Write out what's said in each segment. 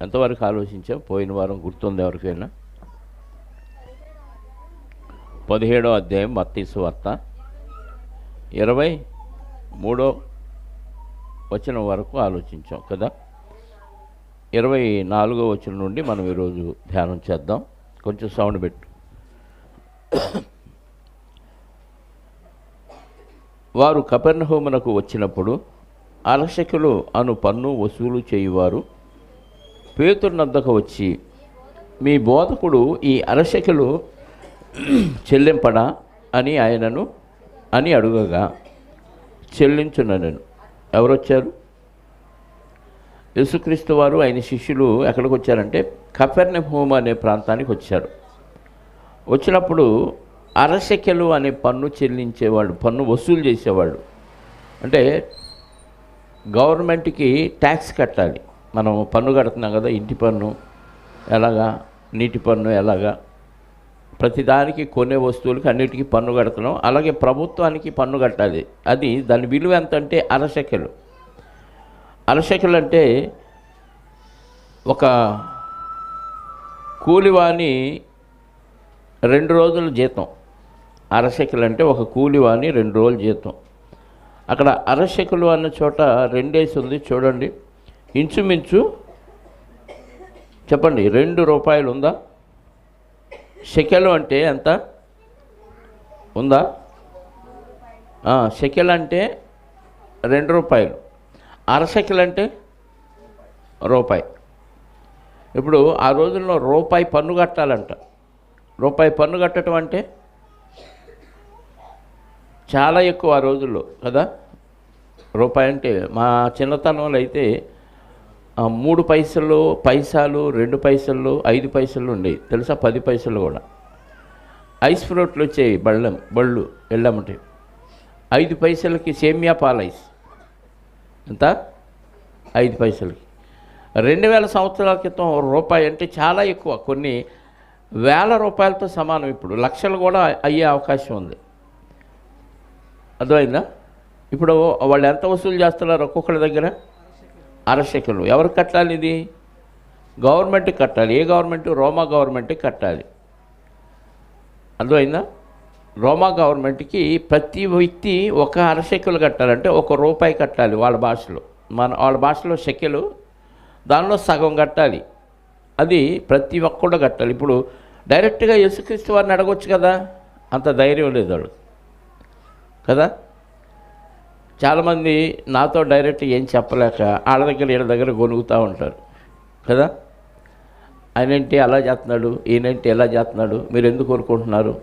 ఎంతవరకు ఆలోచించాం? పోయిన వారం గుర్తుంది ఎవరికైనా? 17వ అధ్యాయం మత్తయి సువార్త 23వ వచనం వరకు ఆలోచించాం కదా. 24వ వచనం నుండి మనం ఈరోజు ధ్యానం చేద్దాం. కొంచెం సౌండ్ పెట్టు. వారు కపెర్నహూమునకు వచ్చినప్పుడు అరశకెలు అను పన్ను వసూలు చేయువారు పేతురు నద్దకు వచ్చి, మీ బోధకుడు ఈ అరశకెలు చెల్లింపడా అని ఆయనను అని అడుగగా, చెల్లించునను. ఎవరొచ్చారు? యేసుక్రీస్తు వారు ఆయన శిష్యులు ఎక్కడికి వచ్చారంటే కపెర్నహూము అనే ప్రాంతానికి వచ్చారు. వచ్చినప్పుడు అరశకెలు అనే పన్ను చెల్లించేవాళ్ళు, పన్ను వసూలు చేసేవాళ్ళు. అంటే గవర్నమెంట్కి ట్యాక్స్ కట్టాలి. మనం పన్ను కడుతున్నాం కదా, ఇంటి పన్ను ఎలాగా, నీటి పన్ను ఎలాగా, ప్రతిదానికి కొనే వస్తువులకి అన్నిటికీ పన్ను కడుతున్నాం. అలాగే ప్రభుత్వానికి పన్ను కట్టాలి. అది దాని విలువ ఎంత అంటే అరశకెలు. అరశకెలు అంటే ఒక కూలివాని 2 రోజుల జీతం. అరశకెలు అంటే ఒక కూలివాని 2 రోజుల జీతం. అక్కడ అరశకెలు అన్న చోట 2 ఉంది చూడండి. ఇంచుమించు చెప్పండి, 2 రూపాయలు ఉందా? షెకెలు అంటే ఎంత ఉందా? షెకెల్ అంటే 2 రూపాయలు. అరశకెలు అంటే రూపాయి. ఇప్పుడు ఆ రోజుల్లో రూపాయి పన్ను కట్టాలంట. రూపాయి పన్ను కట్టడం అంటే చాలా ఎక్కువ ఆ రోజుల్లో కదా. రూపాయి అంటే మా చిన్నతనంలో అయితే 3 పైసలు, 2 పైసలు, 5 పైసలు ఉండేవి తెలుసా. 10 పైసలు కూడా. ఐస్ ఫ్రూట్లు వచ్చాయి బళ్ళు వెళ్ళామంటే. 5 పైసలకి సేమియా పాలైస్ ఎంత? 5 పైసలకి. 2000 సంవత్సరాల క్రితం రూపాయి అంటే చాలా ఎక్కువ. కొన్ని వేల రూపాయలతో సమానం. ఇప్పుడు లక్షలు కూడా అయ్యే అవకాశం ఉంది. అర్థమైందా? ఇప్పుడు వాళ్ళు ఎంత వసూలు చేస్తున్నారు ఒక్కొక్కరి దగ్గర? అరశకెలు. ఎవరికి కట్టాలి? ఇది గవర్నమెంట్కి కట్టాలి. ఏ గవర్నమెంట్? రోమా గవర్నమెంట్కి కట్టాలి. అర్థమైందా? రోమా గవర్నమెంట్కి ప్రతి వ్యక్తి ఒక అరశకెలు కట్టాలంటే 1 రూపాయి కట్టాలి వాళ్ళ భాషలో. వాళ్ళ భాషలో షెకెలు, దానిలో సగం కట్టాలి. అది ప్రతి ఒక్కడు కట్టాలి. ఇప్పుడు డైరెక్ట్గా యేసుక్రీస్తు వారిని అడగొచ్చు కదా, అంత ధైర్యం లేదు వాళ్ళు కదా. చాలామంది నాతో డైరెక్ట్ ఏం చెప్పలేక వాళ్ళ దగ్గర వీళ్ళ దగ్గర గొనుగుతూ ఉంటారు కదా. ఆయనేంటి అలా చేస్తున్నాడు, ఈయనేంటి ఎలా చేస్తున్నాడు, మీరు ఎందుకు కోరుకుంటున్నారు,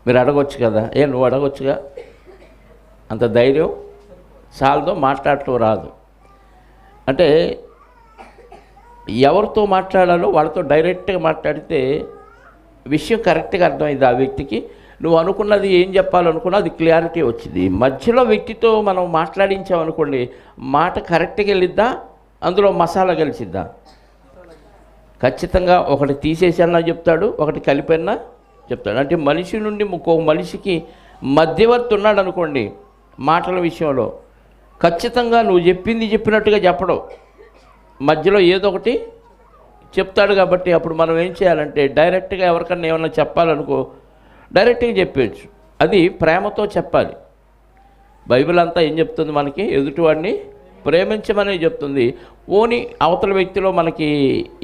మీరు అడగొచ్చు కదా. నువ్వు అడగొచ్చుగా. అంత ధైర్యం చాలదో, మాట్లాడటం రాదు. అంటే ఎవరితో మాట్లాడాలో వాళ్ళతో డైరెక్ట్గా మాట్లాడితే విషయం కరెక్ట్గా అర్థమైంది ఆ వ్యక్తికి. నువ్వు అనుకున్నది ఏం చెప్పాలనుకున్నా అది క్లారిటీ వచ్చింది. మధ్యలో వ్యక్తితో మనం మాట్లాడించామనుకోండి, మాట కరెక్ట్గా వెళ్ళిద్దా, అందులో మసాలా కలిసిద్దా? ఖచ్చితంగా ఒకటి తీసేసన్నా చెప్తాడు, ఒకటి కలిపన్నా చెప్తాడు. అంటే మనిషి నుండి ఇంకో మనిషికి మధ్యవర్తి ఉన్నాడు అనుకోండి మాటల విషయంలో, ఖచ్చితంగా నువ్వు చెప్పింది చెప్పినట్టుగా చెప్పడం, మధ్యలో ఏదో ఒకటి చెప్తాడు. కాబట్టి అప్పుడు మనం ఏం చేయాలంటే డైరెక్ట్గా ఎవరికన్నా ఏమన్నా చెప్పాలనుకో డైరెక్ట్గా చెప్పేయచ్చు. అది ప్రేమతో చెప్పాలి. బైబిల్ అంతా ఏం చెప్తుంది మనకి? ఎదుటివాడిని ప్రేమించమని చెప్తుంది. ఓని అవతల వ్యక్తిలో మనకి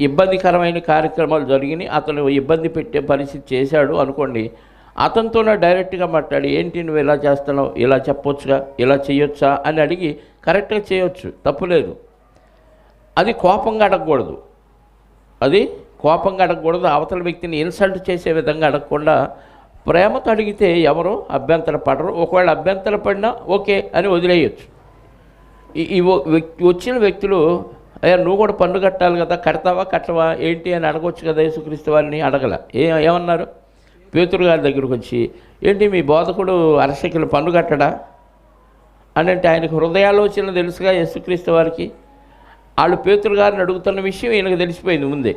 ఇబ్బందికరమైన కార్యక్రమాలు జరిగినాయి, అతను ఇబ్బంది పెట్టే పరిస్థితి చేశాడు అనుకోండి, అతనితోనే డైరెక్ట్గా మాట్లాడి, ఏంటి నువ్వు ఇలా చేస్తున్నావు, ఇలా చెప్పొచ్చుగా, ఇలా చేయొచ్చా అని అడిగి కరెక్ట్గా చేయొచ్చు, తప్పులేదు. అది కోపంగా అడగకూడదు. అవతల వ్యక్తిని ఇన్సల్ట్ చేసే విధంగా అడగకుండా ప్రేమతో అడిగితే ఎవరు అభ్యంతర పడరు. ఒకవేళ అభ్యంతర పడినా ఓకే అని వదిలేయచ్చు. ఈ వచ్చిన వ్యక్తులు, నువ్వు కూడా పన్ను కట్టాలి కదా, కడతావా కట్టవా ఏంటి అని అడగవచ్చు కదా. యేసుక్రీస్తు వారిని అడగల. ఏమన్నారు? పేతురు గారి దగ్గరకు వచ్చి, ఏంటి మీ బోధకుడు అరశకెలు పన్ను కట్టడా అని అంటే, ఆయనకు హృదయాలోచన తెలుసుగా యేసుక్రీస్తు వారికి. వాళ్ళు పేతురు గారిని అడుగుతున్న విషయం ఈయనకు తెలిసిపోయింది ముందే.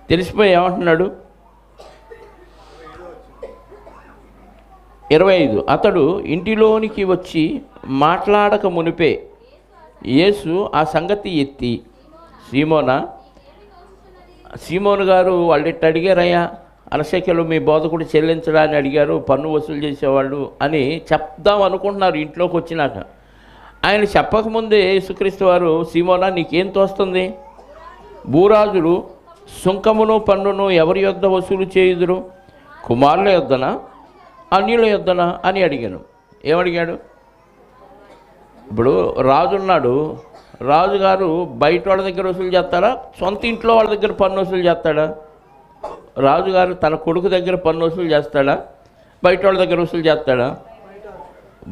తెలిసిపోయి ఏమంటున్నాడు? 25 అతడు ఇంటిలోనికి వచ్చి మాట్లాడక మునిపే యేసు ఆ సంగతి ఎత్తి, సీమోనా సీమోను గారు వాళ్ళు ఇట్ట అడిగారయ్యా, అరశకెలు మీ బోధకుడు చెల్లించడా అని అడిగారు, పన్ను వసూలు చేసేవాళ్ళు అని చెప్దాం అనుకుంటున్నారు ఇంట్లోకి వచ్చినాక. ఆయన చెప్పకముందే యేసుక్రీస్తు వారు, సీమోనా నీకేం తోస్తుంది? భూరాజులు సుంకమును పన్నును ఎవరి యొద్ద వసూలు చేయుదురు? కుమారుల యొద్దనా అన్యుల యొద్దనా అని అడిగాను. ఏమడిగాడు? ఇప్పుడు రాజున్నాడు, రాజుగారు బయట వాళ్ళ దగ్గర వసూలు చేస్తాడా, సొంత ఇంట్లో వాళ్ళ దగ్గర పన్ను వసూలు చేస్తాడా? రాజుగారు తన కొడుకు దగ్గర పన్ను వసూలు చేస్తాడా, బయట వాళ్ళ దగ్గర వసూలు చేస్తాడా?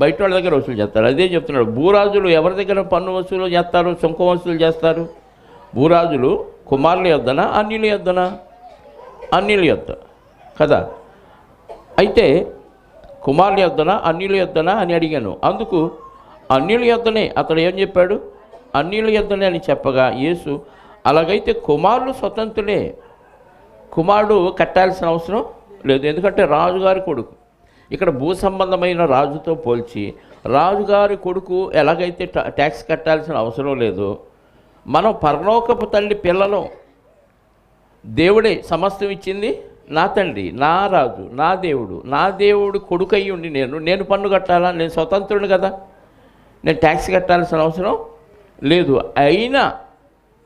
బయట వాళ్ళ దగ్గర వసూలు చేస్తాడు. అదే చెప్తున్నాడు. భూరాజులు ఎవరి దగ్గర పన్ను వసూలు చేస్తారు, సుంకం వసూలు చేస్తారు? భూరాజులు కుమారుల యొద్దనా అన్యుల యొద్దనా? అన్యుల యొద్ద కదా. అయితే కుమారుల యొద్దనా అన్యుల యొద్దనా అని అడిగాను. అందుకు అన్యుల యొద్దనే అతడు ఏం చెప్పాడు? అన్యుల యొద్దనే అని చెప్పగా యేసు, అలాగైతే కుమారులు స్వతంత్రులే, కుమారుడు కట్టాల్సిన అవసరం లేదు, ఎందుకంటే రాజుగారి కొడుకు. ఇక్కడ భూ సంబంధమైన రాజుతో పోల్చి రాజుగారి కొడుకు ఎలాగైతే ట్యాక్స్ కట్టాల్సిన అవసరం లేదు, మనం పరలోకపు తల్లి పిల్లలు, దేవుడే సమస్తం ఇచ్చింది నా తండ్రి, నా రాజు, నా దేవుడు కొడుకు అయ్యి ఉండి నేను పన్ను కట్టాలా? నేను స్వతంత్రుడు కదా, నేను ట్యాక్స్ కట్టాల్సిన అవసరం లేదు. అయినా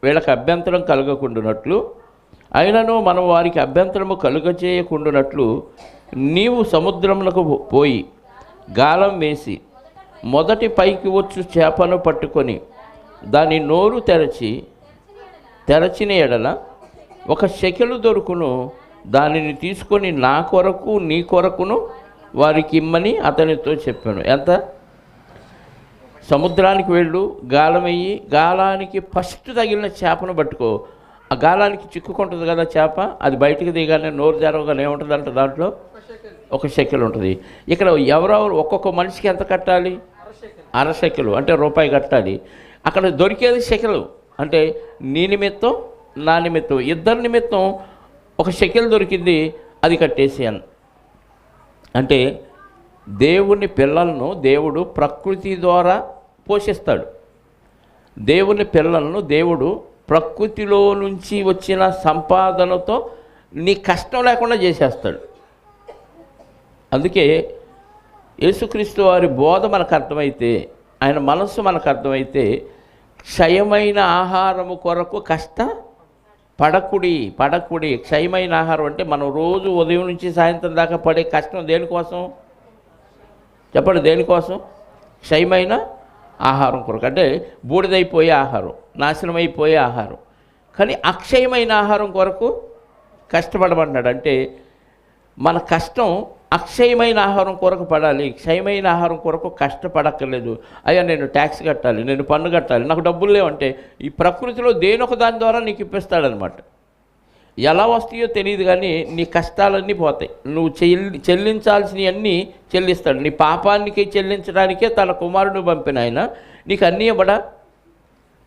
వీళ్ళకి అభ్యంతరం కలగకుండానట్లు, అయినను మనం వారికి అభ్యంతరము కలుగచేయకుండానట్లు నీవు సముద్రమునకు పోయి గాలం వేసి మొదటి పైకి వచ్చు చేపను పట్టుకొని దాని నోరు తెరచిన ఎడల 1 షెకెలు దొరుకును, దానిని తీసుకొని నా కొరకు నీ కొరకును వారికి ఇమ్మని అతనితో చెప్పాను. ఎంత? సముద్రానికి వెళ్ళు, గాలం వెయ్యి, గాలానికి ఫస్ట్ తగిలిన చేపను పట్టుకో. ఆ గాలానికి చిక్కుకుంటుంది కదా చేప, అది బయటికి దిగానే నోరు తెరవగానే ఏముంటుందంట, దాంట్లో 1 షెకెల్ ఉంటుంది. ఇక్కడ ఎవరెవరు ఒక్కొక్క మనిషికి ఎంత కట్టాలి? 1/2 షెకెలు అంటే రూపాయి కట్టాలి. అక్కడ దొరికేది షెకెలు అంటే నీ నిమిత్తం నా నిమిత్తం ఇద్దరి నిమిత్తం 1 షెకెల్ దొరికింది, అది కట్టేసాను. అంటే దేవుని పిల్లలను దేవుడు ప్రకృతి ద్వారా పోషిస్తాడు. దేవుని పిల్లలను దేవుడు ప్రకృతిలో నుంచి వచ్చిన సంపాదనతో నీ కష్టం లేకుండా చేసేస్తాడు. అందుకే యేసుక్రీస్తు వారి బోధ మనకు అర్థమైతే, ఆయన మనస్సు మనకు అర్థమైతే, క్షయమైన ఆహారము కొరకు పడకుడి. క్షయమైన ఆహారం అంటే మనం రోజు ఉదయం నుంచి సాయంత్రం దాకా పడే కష్టం దేనికోసం చెప్పండి? దేనికోసం? క్షయమైన ఆహారం కొరకు, అంటే బూడిదైపోయే ఆహారం, నాశనమైపోయే ఆహారం. కానీ అక్షయమైన ఆహారం కొరకు కష్టపడమన్నాడు. అంటే మన కష్టం అక్షయమైన ఆహారం కొరకు పడాలి, క్షయమైన ఆహారం కొరకు కష్టపడక్కర్లేదు. అయ్యా నేను ట్యాక్స్ కట్టాలి, నేను పన్ను కట్టాలి, నాకు డబ్బులు లేవంటే ఈ ప్రకృతిలో దేనొక దాని ద్వారా నీకు ఇప్పిస్తాడనమాట. ఎలా వస్తాయో తెలియదు కానీ నీ కష్టాలన్నీ పోతాయి. నువ్వు చెల్లించాల్సినవన్నీ చెల్లిస్తాడు. నీ పాపానికి చెల్లించడానికే తన కుమారుడు పంపిన ఆయన నీకు అన్నీ ఇవ్వడా?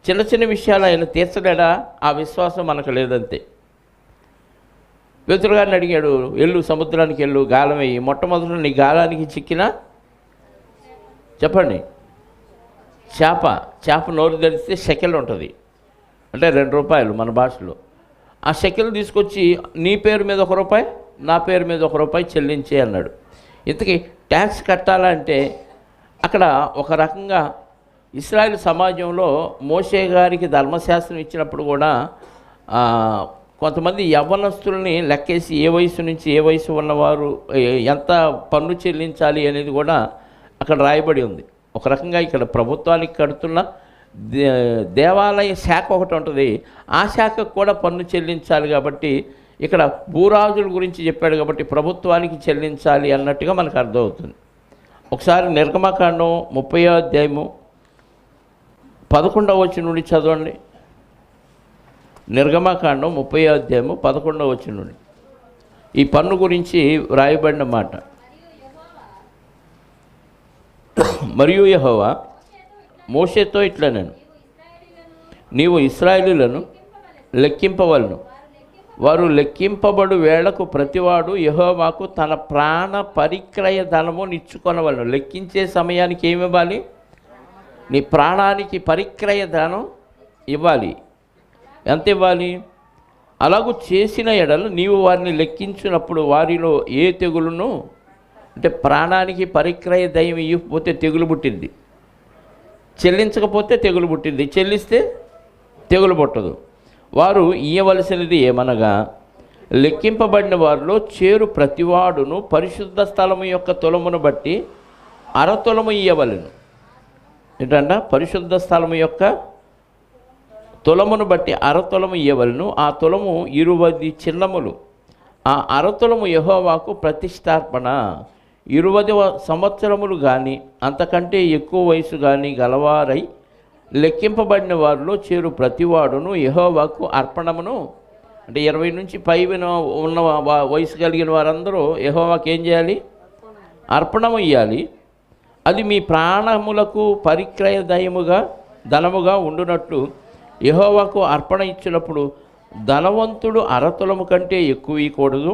చిన్న చిన్న విషయాలు ఆయన తీర్చలేడా? ఆ విశ్వాసం మనకు లేదంతే. పేతురు గారిని అడిగాడు, వెళ్ళు సముద్రానికి వెళ్ళు, గాలం వేయి. మొట్టమొదట నీ గాలానికి చిక్కిన చెప్పండి చేప నోరు తెరిస్తే షెకెల్ ఉంటుంది, అంటే 2 రూపాయలు మన భాషలో. ఆ షెకెల్ తీసుకొచ్చి నీ పేరు మీద 1 రూపాయి, నా పేరు మీద 1 రూపాయి చెల్లించే అన్నాడు. ఇంతకీ ట్యాక్స్ కట్టాలంటే అక్కడ ఒక రకంగా ఇశ్రాయేల్ సమాజంలో మోషే గారికి ధర్మశాస్త్రం ఇచ్చినప్పుడు కూడా కొంతమంది యవ్వనస్తుల్ని లెక్కేసి ఏ వయసు నుంచి ఏ వయసు ఉన్నవారు ఎంత పన్ను చెల్లించాలి అనేది కూడా అక్కడ రాయబడి ఉంది. ఒక రకంగా ఇక్కడ ప్రభుత్వానికి కడుతున్న దేవాలయ శాఖ ఒకటి ఉంటుంది, ఆ శాఖకు కూడా పన్ను చెల్లించాలి. కాబట్టి ఇక్కడ భూరాజుల గురించి చెప్పాడు కాబట్టి ప్రభుత్వానికి చెల్లించాలి అన్నట్టుగా మనకు అర్థమవుతుంది. ఒకసారి నిర్గమకాండం 30వ అధ్యాయము 11వ వచనం నుండి చదవండి. నిర్గమకాండం 30వ అధ్యాయము 11వ వచనం నుండి ఈ పన్ను గురించి వ్రాయబడిన మాట. మరియు యెహోవా మోషేతో ఇట్లా, నేను నీవు ఇశ్రాయేలీయులను లెక్కింపవలను, వారు లెక్కింపబడు వేళకు ప్రతివాడు యెహోవాకు తన ప్రాణ పరిక్రయ ధనము నిచ్చుకొనవలను. లెక్కించే సమయానికి ఏమి ఇవ్వాలి? నీ ప్రాణానికి పరిక్రయ ధనం ఇవ్వాలి. ఎంత ఇవ్వాలి? అలాగూ చేసిన ఎడలు నీవు వారిని లెక్కించినప్పుడు వారిలో ఏ తెగులును, అంటే ప్రాణానికి పరిక్రయ దయం ఇవ్వకపోతే తెగులు పుట్టింది, చెల్లించకపోతే తెగులు పుట్టింది, చెల్లిస్తే తెగులు పుట్టదు. వారు ఇయ్యవలసినది ఏమనగా లెక్కింపబడిన వారిలో చేరు ప్రతివాడును పరిశుద్ధ స్థలము యొక్క తులమును బట్టి అరతులము ఇయ్యవలెను. ఏంటంట? పరిశుద్ధ స్థలము యొక్క తులమును బట్టి అరతులము ఇయ్యవలను. ఆ తులము 20 చిన్నములు. ఆ అరతులము యెహోవాకు ప్రతిష్టార్పణ. 20 సంవత్సరములు కానీ అంతకంటే ఎక్కువ వయసు కానీ గలవారై లెక్కింపబడిన వారిలో చేరు ప్రతివాడును యెహోవాకు అర్పణమును, అంటే 20 నుంచి పైన ఉన్న వయసు కలిగిన వారందరూ యెహోవాకు ఏం చేయాలి? అర్పణము ఇవ్వాలి. అది మీ ప్రాణములకు పరిక్రయ ధనముగా ఉండునట్లు యెహోవాకు అర్పణ ఇచ్చినప్పుడు ధనవంతుడు అరతులము కంటే ఎక్కువ ఇవ్వకూడదు,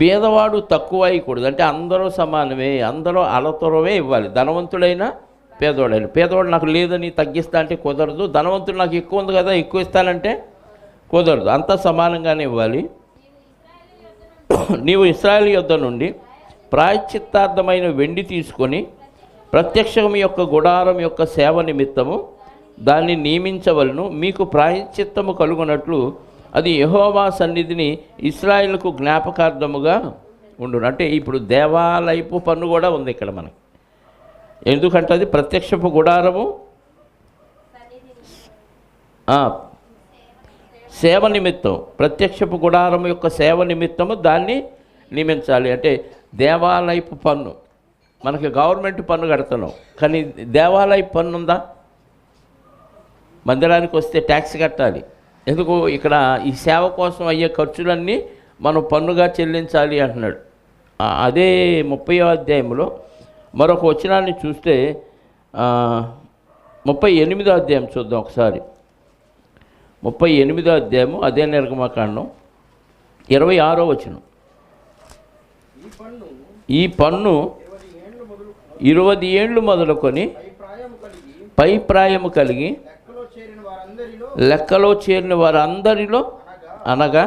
బీదవాడు తక్కువ ఇవ్వకూడదు. అంటే అందరూ సమానమే, అందరూ అరతులమే ఇవ్వాలి. ధనవంతుడైనా పేదవాడైనా. పేదవాడు నాకు లేదని తగ్గిస్తా అంటే కుదరదు, ధనవంతుడు నాకు ఎక్కువ ఉంది కదా ఎక్కువ ఇస్తానంటే కుదరదు, అంతా సమానంగానే ఇవ్వాలి. నీవు ఇశ్రాయేలు యొద్ద నుండి ప్రాయశ్చిత్తార్థమైన వెండి తీసుకొని ప్రత్యక్షం యొక్క గుడారం యొక్క సేవ నిమిత్తము దాన్ని నియమించవలను. మీకు ప్రాయశ్చిత్తము కలుగునట్లు అది యెహోవా సన్నిధిని ఇశ్రాయేలుకు జ్ఞాపకార్థముగా ఉండును. అంటే ఇప్పుడు దేవాలయపు పన్ను కూడా ఉంది ఇక్కడ మనకి. ఎందుకంటే అది ప్రత్యక్షపు గుడారము సేవ నిమిత్తం, ప్రత్యక్షపు గుడారము యొక్క సేవ నిమిత్తము దాన్ని నియమించాలి. అంటే దేవాలయపు పన్ను, మనకి గవర్నమెంట్ పన్ను కడుతున్నాం, కానీ దేవాలయపు పన్ను ఉందా? మందిరానికి వస్తే ట్యాక్స్ కట్టాలి. ఎందుకు? ఇక్కడ ఈ సేవ కోసం అయ్యే ఖర్చులన్నీ మనం పన్నుగా చెల్లించాలి అంటున్నాడు. అదే 30వ అధ్యాయంలో మరొక వచనాన్ని చూస్తే 38వ అధ్యాయం చూద్దాం ఒకసారి. 38వ అధ్యాయము అదే నిర్గమకాండం 26వ వచనం. ఈ పన్ను 20 ఏండ్లు మొదలుకొని పై ప్రాయము కలిగి లెక్కలో చేరిన వారందరిలో అనగా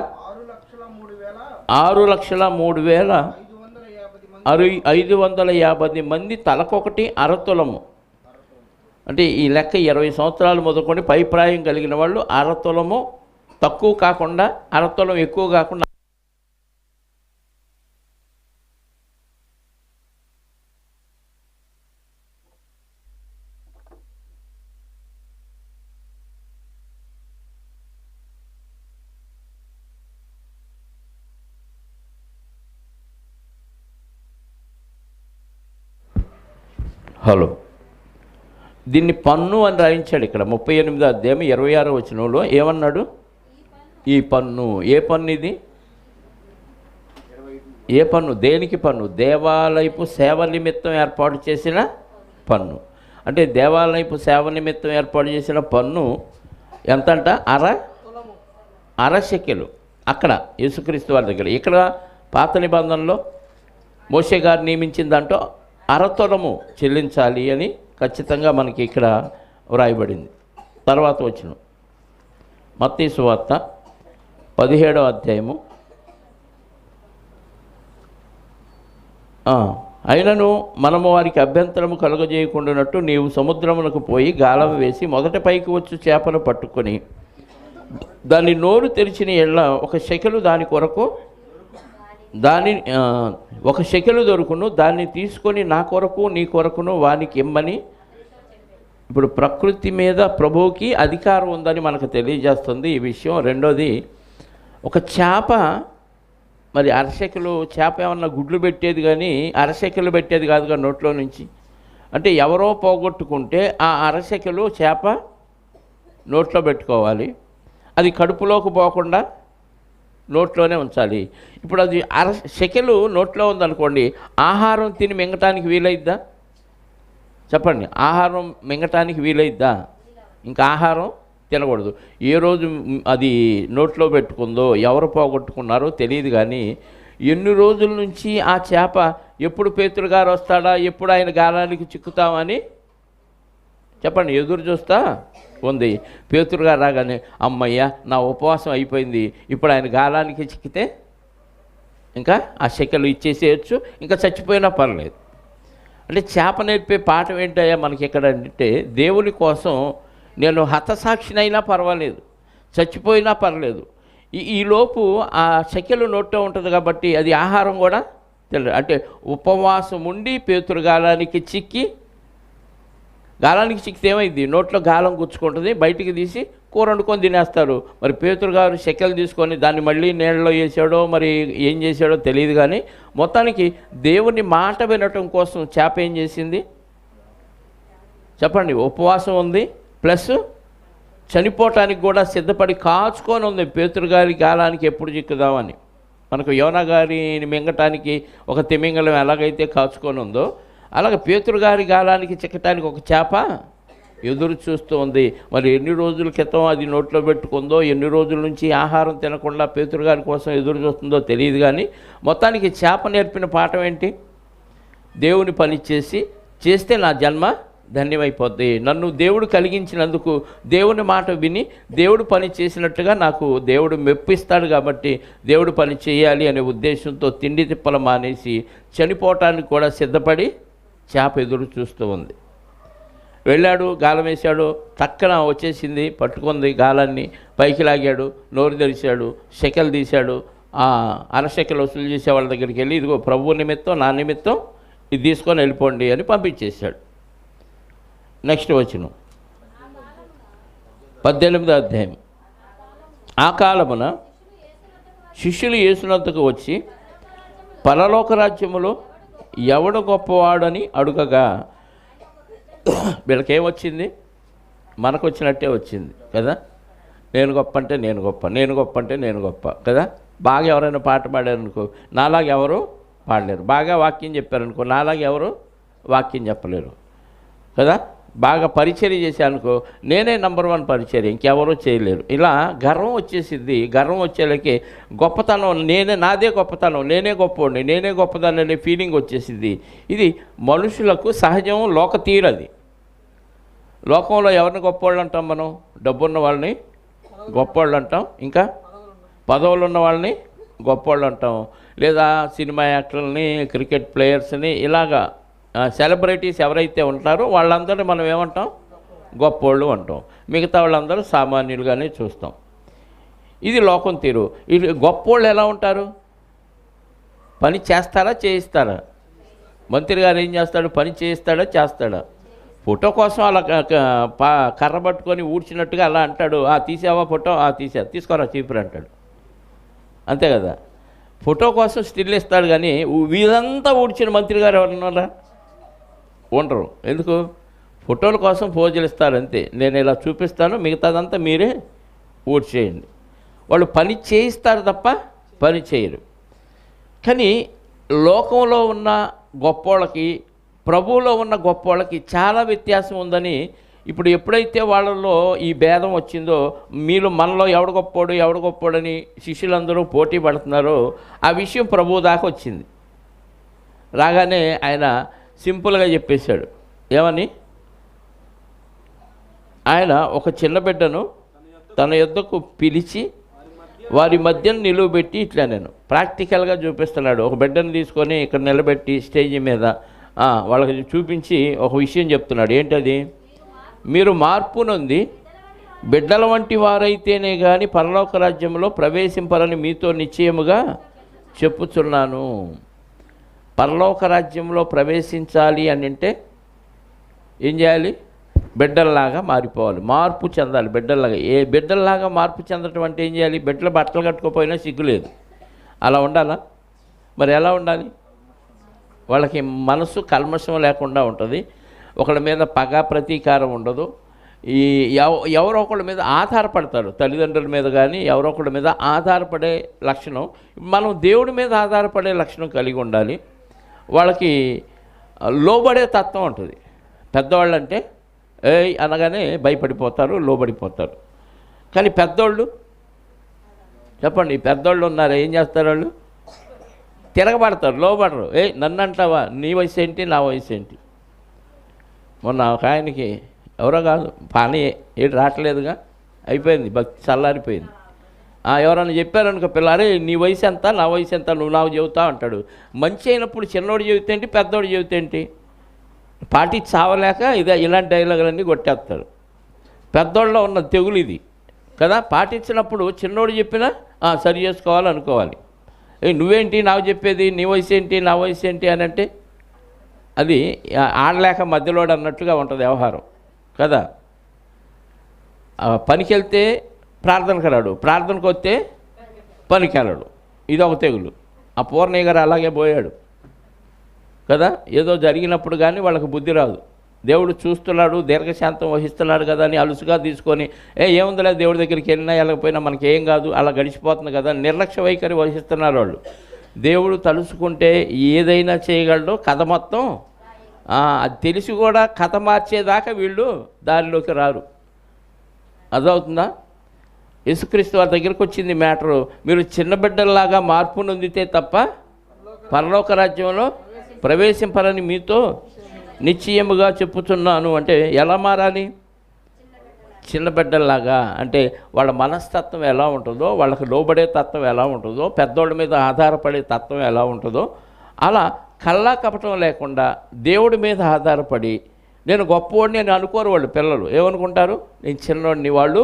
6,03,550 మంది తలకొకటి అరతులము. అంటే ఈ లెక్క 20 సంవత్సరాలు మొదలుకొని పై ప్రాయం కలిగిన వాళ్ళు అరతులము తక్కువ కాకుండా అరతులం ఎక్కువ కాకుండా. హలో, దీన్ని పన్ను అని రాయించాడు ఇక్కడ 38వ అధ్యాయం 26వ వచనంలో. ఏమన్నాడు? ఈ పన్ను. ఏ పన్ను ఇది? ఏ పన్ను? దేనికి పన్ను? దేవాలయపు సేవ నిమిత్తం ఏర్పాటు చేసిన పన్ను. అంటే దేవాలయపు సేవ నిమిత్తం ఏర్పాటు చేసిన పన్ను ఎంతంట? అర షెకెలు. అక్కడ యేసుక్రీస్తు వారి దగ్గర. ఇక్కడ పాత నిబంధనలో మోషే గారు నియమించిందంటో అరతులము చెల్లించాలి అని ఖచ్చితంగా మనకి ఇక్కడ వ్రాయబడింది. తర్వాత వచ్చిన మత్తయి సువార్త 17వ అధ్యాయము. అయినను మనము వారికి అభ్యంతరము కలుగజేయకుండానట్టు నీవు సముద్రమునకు పోయి గాలం వేసి మొదట పైకి వచ్చి చేపను పట్టుకొని దాన్ని నోరు తెరిచిన ఎళ్ళ 1 షెకెలు దాని కొరకు ఒక షెకెలు దొరుకును, దాన్ని తీసుకొని నా కొరకు నీ కొరకును వానికి ఇమ్మని. ఇప్పుడు ప్రకృతి మీద ప్రభువుకి అధికారం ఉందని మనకు తెలియజేస్తుంది ఈ విషయం. రెండోది, ఒక చేప, మరి అరసెకలు చేప ఏమన్నా గుడ్లు పెట్టేది కానీ అరసెకలు పెట్టేది కాదుగా నోట్లో నుంచి. అంటే ఎవరో పోగొట్టుకుంటే ఆ అరసెకలు చేప నోట్లో పెట్టుకోవాలి, అది కడుపులోకి పోకుండా నోట్లోనే ఉంచాలి. ఇప్పుడు అది షెకెలు నోట్లో ఉందనుకోండి, ఆహారం తిని మింగటానికి వీలైద్దా? చెప్పండి, ఆహారం మింగటానికి వీలైద్దా? ఇంకా ఆహారం తినకూడదు. ఏ రోజు అది నోట్లో పెట్టుకుందో, ఎవరు పోగొట్టుకున్నారో తెలియదు, కానీ ఎన్ని రోజుల నుంచి ఆ చేప ఎప్పుడు పేతురు గారు వస్తాడా, ఎప్పుడు ఆయన గాలానికి చిక్కుతామని చెప్పండి, ఎదురు చూస్తా ఉంది. పేతురు గారు రాగానే అమ్మయ్య నా ఉపవాసం అయిపోయింది, ఇప్పుడు ఆయన గాలానికి చిక్కితే ఇంకా ఆ శకెలు ఇచ్చేసేయచ్చు, ఇంకా చచ్చిపోయినా పర్లేదు. అంటే చేప నేర్పే పాఠం ఏంటయ్యా మనకి ఎక్కడ అంటే, దేవుని కోసం నేను హతసాక్షినైనా పర్వాలేదు, చచ్చిపోయినా పర్లేదు, ఈలోపు ఆ శకెలు నోట్లో ఉంటుంది కాబట్టి అది ఆహారం కూడా తెలియదు. అంటే ఉపవాసం ఉండి పేతురు గాలానికి చిక్కితే ఏమైంది, నోట్లో గాలం గుచ్చుకుంటుంది, బయటికి తీసి కూర వండుకొని తినేస్తారు. మరి పేతురు గారు శకెలు తీసుకొని దాన్ని మళ్ళీ నీళ్ళలో వేసాడో మరి ఏం చేశాడో తెలియదు. కానీ మొత్తానికి దేవుని మాట వినటం కోసం చేప ఏం చేసింది చెప్పండి, ఉపవాసం ఉంది, ప్లస్ చనిపోవటానికి కూడా సిద్ధపడి కాచుకొని ఉంది. పేతురు గారి గాలానికి ఎప్పుడు చిక్కుదామని. మనకు యోనా గారిని మింగటానికి ఒక తిమింగలం ఎలాగైతే కాచుకొని ఉందో, అలాగే పేతురు గారి గాలానికి చిక్కటానికి ఒక చేప ఎదురు చూస్తూ ఉంది. మరి ఎన్ని రోజుల క్రితం అది నోట్లో పెట్టుకుందో, ఎన్ని రోజుల నుంచి ఆహారం తినకుండా పేతురు గారి కోసం ఎదురు చూస్తుందో తెలియదు. కానీ మొత్తానికి చేప నేర్పిన పాఠం ఏంటి, దేవుని పని చేస్తే నా జన్మ ధన్యమైపోద్ది. నన్ను దేవుడు కలిగించినందుకు దేవుని మాట విని దేవుడు పని చేసినట్టుగా నాకు దేవుడు మెప్పిస్తాడు. కాబట్టి దేవుడు పని చేయాలి అనే ఉద్దేశంతో తిండి తిప్పలు మానేసి చనిపోవటానికి కూడా సిద్ధపడి చేప ఎదురు చూస్తూ ఉంది. వెళ్ళాడు, గాలం వేశాడు, టక్కన వచ్చేసింది, పట్టుకుంది గాలాన్ని, పైకి లాగాడు, నోరు తెరిచాడు, శకెలు తీశాడు. ఆ అరశకెలు వసూలు చేసే వాళ్ళ దగ్గరికి వెళ్ళి, ఇదిగో ప్రభు నిమిత్తం నా నిమిత్తం ఇది తీసుకొని వెళ్ళిపోండి అని పంపించేశాడు. నెక్స్ట్ వచనం 18వ అధ్యాయం. ఆ కాలమున శిష్యులు యేసునొద్దకు వచ్చి, పరలోక రాజ్యములో ఎవడు గొప్పవాడని అడుగగా, వీళ్ళకేమొచ్చింది, మనకు వచ్చినట్టే వచ్చింది కదా. నేను గొప్ప అంటే నేను గొప్ప, నేను గొప్ప అంటే నేను గొప్ప కదా. బాగా ఎవరైనా పాట పాడారనుకో, నాలాగా ఎవరు పాడలేరు. బాగా వాక్యం చెప్పారనుకో, నాలాగా ఎవరు వాక్యం చెప్పలేరు కదా. బాగా పరిచర్య చేశానుకో, నేనే నంబర్ 1 పరిచర్య, ఇంకెవరూ చేయలేరు. ఇలా గర్వం వచ్చేసింది. గర్వం వచ్చేలకి గొప్పతనం నాదే గొప్పతనం, నేనే గొప్పవాడిని, నేనే గొప్పదాన్ని అనే ఫీలింగ్ వచ్చేసింది. ఇది మనుషులకు సహజం, లోక తీరది. లోకంలో ఎవరిని గొప్పవాళ్ళు అంటాం మనం, డబ్బున్న వాళ్ళని గొప్పవాళ్ళు అంటాం, ఇంకా పదవులు ఉన్న వాళ్ళని గొప్పవాళ్ళు అంటాం, లేదా సినిమా యాక్టర్లని, క్రికెట్ ప్లేయర్స్ని, ఇలాగా సెలబ్రిటీస్ ఎవరైతే ఉంటారో వాళ్ళందరినీ మనం ఏమంటాం, గొప్పోళ్ళు అంటాం. మిగతా వాళ్ళందరూ సామాన్యులుగానే చూస్తాం. ఇది లోకం తీరు. ఇది గొప్పోళ్ళు ఎలా ఉంటారు, పని చేస్తారా చేయిస్తారా? మంత్రి గారు ఏం చేస్తాడు, పని చేయిస్తాడా చేస్తాడా? ఫోటో కోసం అలా కర్ర పట్టుకొని ఊడ్చినట్టుగా అలా అంటాడు, తీసావా ఫోటో, తీసుకోరా చీపురు అంటాడు, అంతే కదా. ఫోటో కోసం స్టిల్ ఇస్తాడు. కానీ వీరంతా ఊడ్చిన మంత్రి గారు ఎవరన్నారా, ఉండరు. ఎందుకు, ఫోటోల కోసం పోజులు ఇస్తారు అంతే. నేను ఇలా చూపిస్తాను, మిగతాదంతా మీరే ఊడ్చేయండి. వాళ్ళు పని చేయిస్తారు తప్ప పని చేయరు. కానీ లోకంలో ఉన్న గొప్పోళ్ళకి, ప్రభువులో ఉన్న గొప్పోళ్ళకి చాలా వ్యత్యాసం ఉందని ఇప్పుడు ఎప్పుడైతే వాళ్ళలో ఈ భేదం వచ్చిందో, మీలో మనలో ఎవడు గొప్పోడని శిష్యులందరూ పోటీ పడుతున్నారో, ఆ విషయం ప్రభువు దాకా వచ్చింది. రాగానే ఆయన సింపుల్గా చెప్పేశాడు. ఏమని, ఆయన ఒక చిన్న బిడ్డను తన యొద్దకు పిలిచి వారి మధ్యన నిలువబెట్టి ఇట్లా, నేను ప్రాక్టికల్గా చూపిస్తున్నాడు. ఒక బిడ్డను తీసుకొని ఇక్కడ నిలబెట్టి స్టేజ్ మీద వాళ్ళకి చూపించి ఒక విషయం చెప్తున్నాడు. ఏంటది, మీరు మార్పు నొంది బిడ్డల వంటి వారైతేనే కానీ పరలోక రాజ్యంలో ప్రవేశింపరని మీతో నిశ్చయముగా చెప్పుచున్నాను. పరలోక రాజ్యంలో ప్రవేశించాలి అని అంటే ఏం చేయాలి, బిడ్డల్లాగా మారిపోవాలి, మార్పు చెందాలి. బిడ్డల్లాగా మార్పు చెందటం అంటే ఏం చేయాలి, బిడ్డలు బట్టలు కట్టుకోపోయినా సిగ్గులేదు, అలా ఉండాలా? మరి ఎలా ఉండాలి? వాళ్ళకి మనసు కల్మషం లేకుండా ఉంటుంది, ఒకళ్ళ మీద పగ ప్రతీకారం ఉండదు. ఎవరో ఒకళ్ళ మీద ఆధారపడతారు, తల్లిదండ్రుల మీద కానీ ఎవరో ఒకళ్ళ మీద ఆధారపడే లక్షణం. మనం దేవుడి మీద ఆధారపడే లక్షణం కలిగి ఉండాలి. వాళ్ళకి లోబడే తత్వం ఉంటుంది. పెద్దవాళ్ళు అంటే అనగానే భయపడిపోతారు, లోబడిపోతారు. కానీ పెద్దోళ్ళు చెప్పండి, పెద్దోళ్ళు ఉన్నారు, ఏం చేస్తారు, వాళ్ళు తిరగబడతారు, లోబడరు. నన్ను అంటావా, నీ వయసు ఏంటి, నా వయసు ఏంటి. మొన్న ఒక ఆయనకి ఎవరో కాదు, పానీ ఏడు రావట్లేదుగా, అయిపోయింది, భక్తి చల్లారిపోయింది. ఎవరైనా చెప్పారనుకో, పిల్లారే నీ వయసు ఎంత, నా వయసు ఎంత, నువ్వు నాకు చెబుతావు అంటాడు. మంచి అయినప్పుడు చిన్నోడు చెబుతేంటి, పెద్దోడు చెబుతేంటి, పాటి చావలేక ఇలాంటి డైలాగులన్నీ కొట్టేస్తారు. పెద్దోళ్ళలో ఉన్న తెగులు ఇది కదా. పాటించినప్పుడు చిన్నోడు చెప్పినా సరి చేసుకోవాలి అనుకోవాలి. నువ్వేంటి నాకు చెప్పేది, నీ వయసు ఏంటి, నా వయసు ఏంటి అని అంటే అది ఆడలేక మధ్యలోడు అన్నట్టుగా ఉంటుంది వ్యవహారం కదా. పనికి వెళ్తే ప్రార్థనకు రాడు, ప్రార్థనకు వస్తే పనికి వెళ్ళడు, ఇది ఒక తెగులు. ఆ పూర్ణయ్య గారు అలాగే పోయాడు కదా. ఏదో జరిగినప్పుడు కానీ వాళ్ళకి బుద్ధి రాదు. దేవుడు చూస్తున్నాడు, దీర్ఘశాంతం వహిస్తున్నాడు కదా అని అలుసుగా తీసుకొని ఏముందిలే దేవుడి దగ్గరికి వెళ్ళినా వెళ్ళకపోయినా మనకి ఏం కాదు, అలా గడిచిపోతుంది కదా, నిర్లక్ష్య వైఖరి వహిస్తున్నారు వాళ్ళు. దేవుడు తలుసుకుంటే ఏదైనా చేయగలడు. కథ మొత్తం అది తెలిసి కూడా కథ మార్చేదాకా వీళ్ళు దారిలోకి రారు. అదవుతుందా? యేసుక్రీస్తు వారి దగ్గరికి వచ్చింది మ్యాటరు. మీరు చిన్న బిడ్డల్లాగా మార్పు నొందితే తప్ప పరలోక రాజ్యంలో ప్రవేశింపరని మీతో నిశ్చయముగా చెప్పుతున్నాను. అంటే ఎలా మారాలి? చిన్న బిడ్డల్లాగా. అంటే వాళ్ళ మనస్తత్వం ఎలా ఉంటుందో, వాళ్ళకి లోబడే తత్వం ఎలా ఉంటుందో, పెద్దోళ్ళ మీద ఆధారపడే తత్వం ఎలా ఉంటుందో, అలా కల్లా కపటం లేకుండా దేవుడి మీద ఆధారపడి నేను గొప్పవాడిని అని అనుకోరు వాళ్ళు. పిల్లలు ఏమనుకుంటారు? నేను చిన్నవాడిని, వాళ్ళు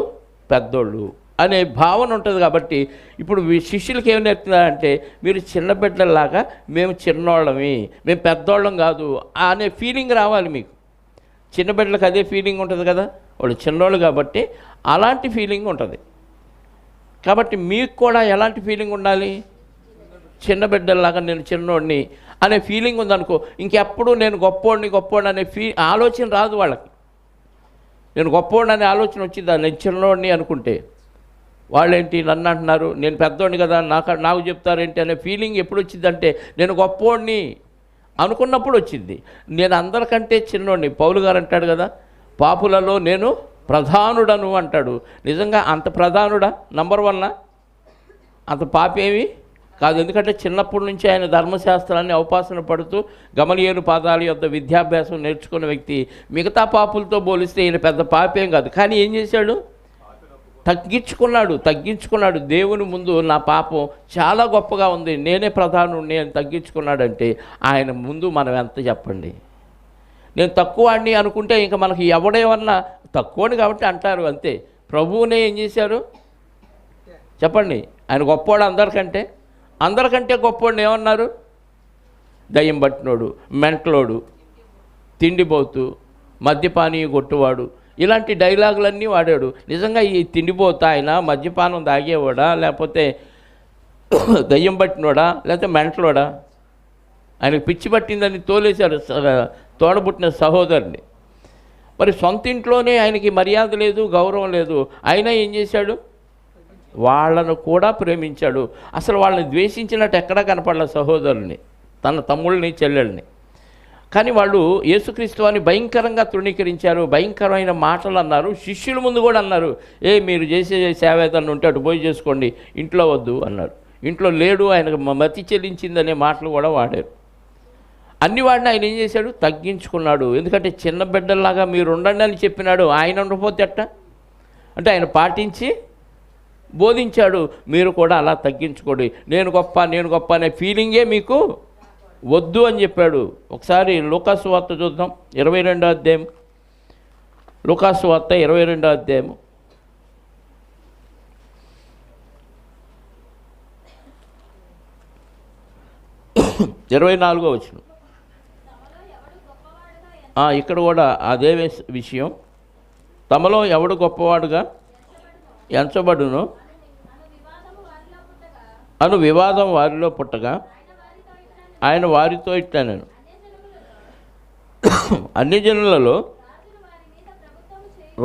పెద్దోళ్ళు అనే భావన ఉంటుంది. కాబట్టి ఇప్పుడు శిష్యులకి ఏమి నేర్పుతున్నారంటే, మీరు చిన్న బిడ్డల్లాగా మేము చిన్నోళ్ళమి, మేము పెద్దోళ్ళం కాదు అనే ఫీలింగ్ రావాలి మీకు. చిన్న బిడ్డలకు అదే ఫీలింగ్ ఉంటుంది కదా, వాళ్ళు చిన్నోళ్ళు కాబట్టి అలాంటి ఫీలింగ్ ఉంటుంది. కాబట్టి మీకు కూడా ఎలాంటి ఫీలింగ్ ఉండాలి? చిన్న బిడ్డల్లాగా నేను చిన్నోడిని అనే ఫీలింగ్ ఉందనుకో, ఇంకెప్పుడు నేను గొప్పోడిని అనే ఆలోచన రాదు వాళ్ళకి. నేను గొప్పోడిని అనే ఆలోచన వచ్చిందా? నేను చిన్నోడిని అనుకుంటే వాళ్ళేంటి నన్ను అంటున్నారు, నేను పెద్దోడిని కదా, నాకు చెప్తారేంటి అనే ఫీలింగ్ ఎప్పుడు వచ్చిందంటే నేను గొప్పోడిని అనుకున్నప్పుడు వచ్చింది. నేను అందరికంటే చిన్నోడిని. పౌలు గారు అంటాడు కదా, పాపులలో నేను ప్రధానుడను అంటాడు. నిజంగా అంత ప్రధానుడా? నంబర్ 1 అంత పాపేమి కాదు. ఎందుకంటే చిన్నప్పటి నుంచి ఆయన ధర్మశాస్త్రాన్ని అవపాసన పడుతూ గమలియేలు పాదాల యొద్ద విద్యాభ్యాసం నేర్చుకున్న వ్యక్తి. మిగతా పాపులతో పోలిస్తే ఈయన పెద్ద పాపేం కాదు. కానీ ఏం చేశాడు? తగ్గించుకున్నాడు. దేవుని ముందు నా పాపం చాలా గొప్పగా ఉంది, నేనే ప్రధానుడిని అని తగ్గించుకున్నాడంటే ఆయన ముందు మనం ఎంత చెప్పండి. నేను తక్కువాడిని అనుకుంటే ఇంకా మనకి ఎవడేమన్నా తక్కువని కాబట్టి అంటారు అంతే. ప్రభువునే ఏం చేశారు చెప్పండి? ఆయన గొప్పవాడు అందరికంటే గొప్పవాడిని ఏమన్నారు? దయ్యం పట్టినోడు, మెంటలోడు, తిండిపోతూ, మద్యపానీయ కొట్టువాడు, ఇలాంటి డైలాగులన్నీ వాడాడు. నిజంగా ఈ తిండిపోతా ఆయన మద్యపానం తాగేవాడా, లేకపోతే దయ్యం పట్టినోడా, లేకపోతే మెంటలోడా? ఆయనకు పిచ్చి పట్టిందని తోలేశాడు తోడబుట్టిన సహోదరుని. మరి సొంత ఇంట్లోనే ఆయనకి మర్యాద లేదు, గౌరవం లేదు. అయినా ఏం చేశాడు? వాళ్ళను కూడా ప్రేమించాడు. అసలు వాళ్ళని ద్వేషించినట్టు ఎక్కడా కనపడలే సహోదరుని, తన తమ్ముళ్ళని, చెల్లెళ్ళని. కానీ వాళ్ళు యేసుక్రీస్తు అని భయంకరంగా తృణీకరించారు, భయంకరమైన మాటలు అన్నారు. శిష్యుల ముందు కూడా అన్నారు, మీరు చేసే సేవ ఏదన్నా ఉంటే అటు పోయి చేసుకోండి, ఇంట్లో వద్దు అన్నారు. ఇంట్లో లేడు, ఆయనకు మతి చెల్లించిందనే మాటలు కూడా వాడారు. అన్ని వాడిని ఆయన ఏం చేశాడు? తగ్గించుకున్నాడు. ఎందుకంటే చిన్న బిడ్డల్లాగా మీరు ఉండండి అని చెప్పినాడు. ఆయన ఉండకపోతే ఎట్ట? అంటే ఆయన పాటించి బోధించాడు. మీరు కూడా అలా తగ్గించుకోండి. నేను గొప్ప అనే ఫీలింగే మీకు వద్దు అని చెప్పాడు. ఒకసారి లూకాసు వార్త చూద్దాం, 22వ అధ్యాయం. లూకాసు వార్త 22వ అధ్యాయం 24వ వచనం. ఇక్కడ కూడా అదే విషయం. తమలో ఎవడు గొప్పవాడుగా ఎంచబడును అను వివాదం వారిలో పుట్టగా ఆయన వారితో ఇట్లనెను, అన్ని జనులలో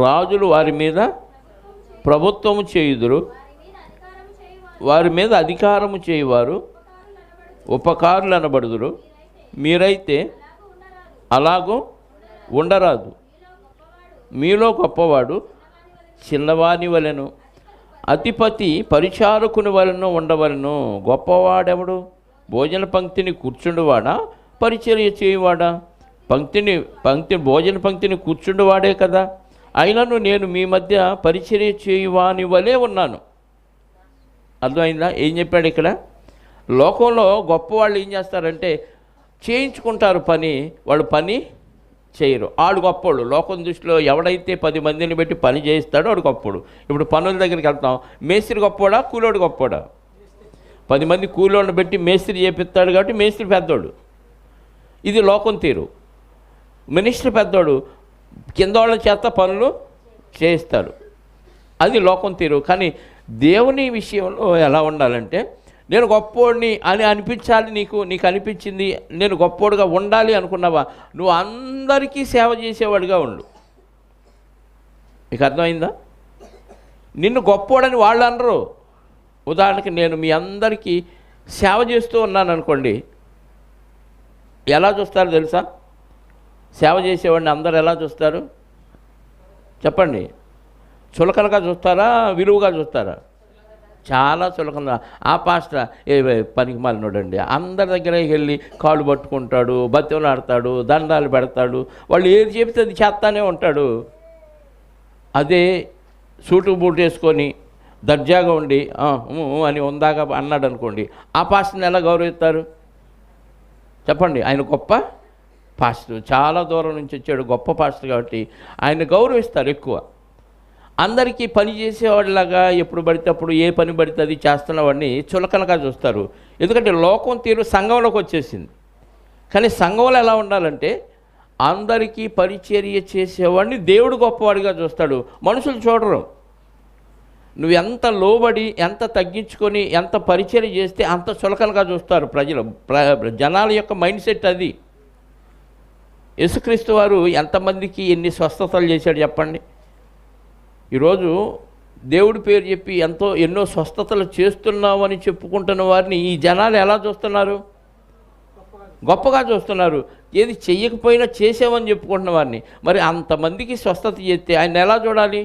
రాజులు వారి మీద ప్రభుత్వము చేయుదురు, వారి మీద అధికారము చేయువారు ఉపకారులు అనబడుదురు. మీరైతే అలాగూ ఉండరాదు. మీలో గొప్పవాడు చిన్నవాని వలెను, అధిపతి పరిచారకుని వలన ఉండవలను. గొప్పవాడెవడు? భోజన పంక్తిని కూర్చుండువాడా, పరిచర్య చేయువాడా? పంక్తి భోజన పంక్తిని కూర్చుండేవాడే కదా. అయినను నేను మీ మధ్య పరిచర్య చేయువాని వలే ఉన్నాను. అర్థమైందా? ఏం చెప్పాడు ఇక్కడ? లోకంలో గొప్పవాళ్ళు ఏం చేస్తారంటే చేయించుకుంటారు పని, వాళ్ళు పని చేయరు. ఆడు గొప్పోడు. లోకం దృష్టిలో ఎవడైతే 10 మందిని పెట్టి పని చేయిస్తాడో వాడు గొప్పోడు. ఇప్పుడు పనుల దగ్గరికి వెళ్తాం, మేస్త్రి గొప్పోడా కూలోడు గొప్పోడా? 10 మంది కూలోడిని పెట్టి మేస్త్రి చేపిస్తాడు కాబట్టి మేస్త్రి పెద్దోడు. ఇది లోకం తీరు. మినిస్టర్ పెద్దోడు, కింద వాళ్ళ చేత పనులు చేయిస్తారు. అది లోకం తీరు. కానీ దేవుని విషయంలో ఎలా ఉండాలంటే, నేను గొప్పోడిని అని అనిపించాలి. నీకు అనిపించింది నేను గొప్పోడుగా ఉండాలి అనుకున్నావా, నువ్వు అందరికీ సేవ చేసేవాడిగా ఉండు. మీకు అర్థమైందా? నిన్ను గొప్పోడని వాళ్ళు అనరు. ఉదాహరణకి నేను మీ అందరికీ సేవ చేస్తూ ఉన్నాను అనుకోండి, ఎలా చూస్తారో తెలుసా? సేవ చేసేవాడిని అందరు ఎలా చూస్తారు చెప్పండి? చులకనగా చూస్తారా, విలువగా చూస్తారా? చాలా చులకనగా. ఆ పాస్టర్ పనికి మాలినోడండి, అందరి దగ్గర వెళ్ళి కాళ్ళు పట్టుకుంటాడు, బతిమలాడతాడు, దండాలు పెడతాడు, వాళ్ళు ఏది చెబితే అది చేస్తానే ఉంటాడు. అదే సూటు బూటు వేసుకొని దర్జాగా ఉండి అని ఉందాగా అన్నాడు అనుకోండి, ఆ పాస్టర్ని ఎలా గౌరవిస్తారు చెప్పండి? ఆయన గొప్ప పాస్టర్, చాలా దూరం నుంచి వచ్చాడు, గొప్ప పాస్టర్ కాబట్టి ఆయన గౌరవిస్తారు ఎక్కువ. అందరికీ పని చేసేవాడిలాగా ఎప్పుడు పడితే అప్పుడు ఏ పని పడితే అది చేస్తున్న వాడిని చులకనగా చూస్తారు. ఎందుకంటే లోకం తీరు సంఘంలోకి వచ్చేసింది. కానీ సంఘంలో ఎలా ఉండాలంటే అందరికీ పరిచర్య చేసేవాడిని దేవుడు గొప్పవాడిగా చూస్తాడు, మనుషులు చూడరు. నువ్వు ఎంత లోబడి, ఎంత తగ్గించుకొని, ఎంత పరిచర్య చేస్తే అంత చులకనగా చూస్తారు ప్రజలు. జనాల యొక్క మైండ్ సెట్ అది. యేసుక్రీస్తు వారు ఎంతమందికి ఎన్ని స్వస్థతలు చేశాడు చెప్పండి? ఈరోజు దేవుడి పేరు చెప్పి ఎన్నో స్వస్థతలు చేస్తున్నామని చెప్పుకుంటున్న వారిని ఈ జనాలు ఎలా చూస్తున్నారు? గొప్పగా చూస్తున్నారు. ఏది చెయ్యకపోయినా చేసామని చెప్పుకుంటున్న వారిని. మరి అంతమందికి స్వస్థత చేస్తే ఆయన ఎలా చూడాలి?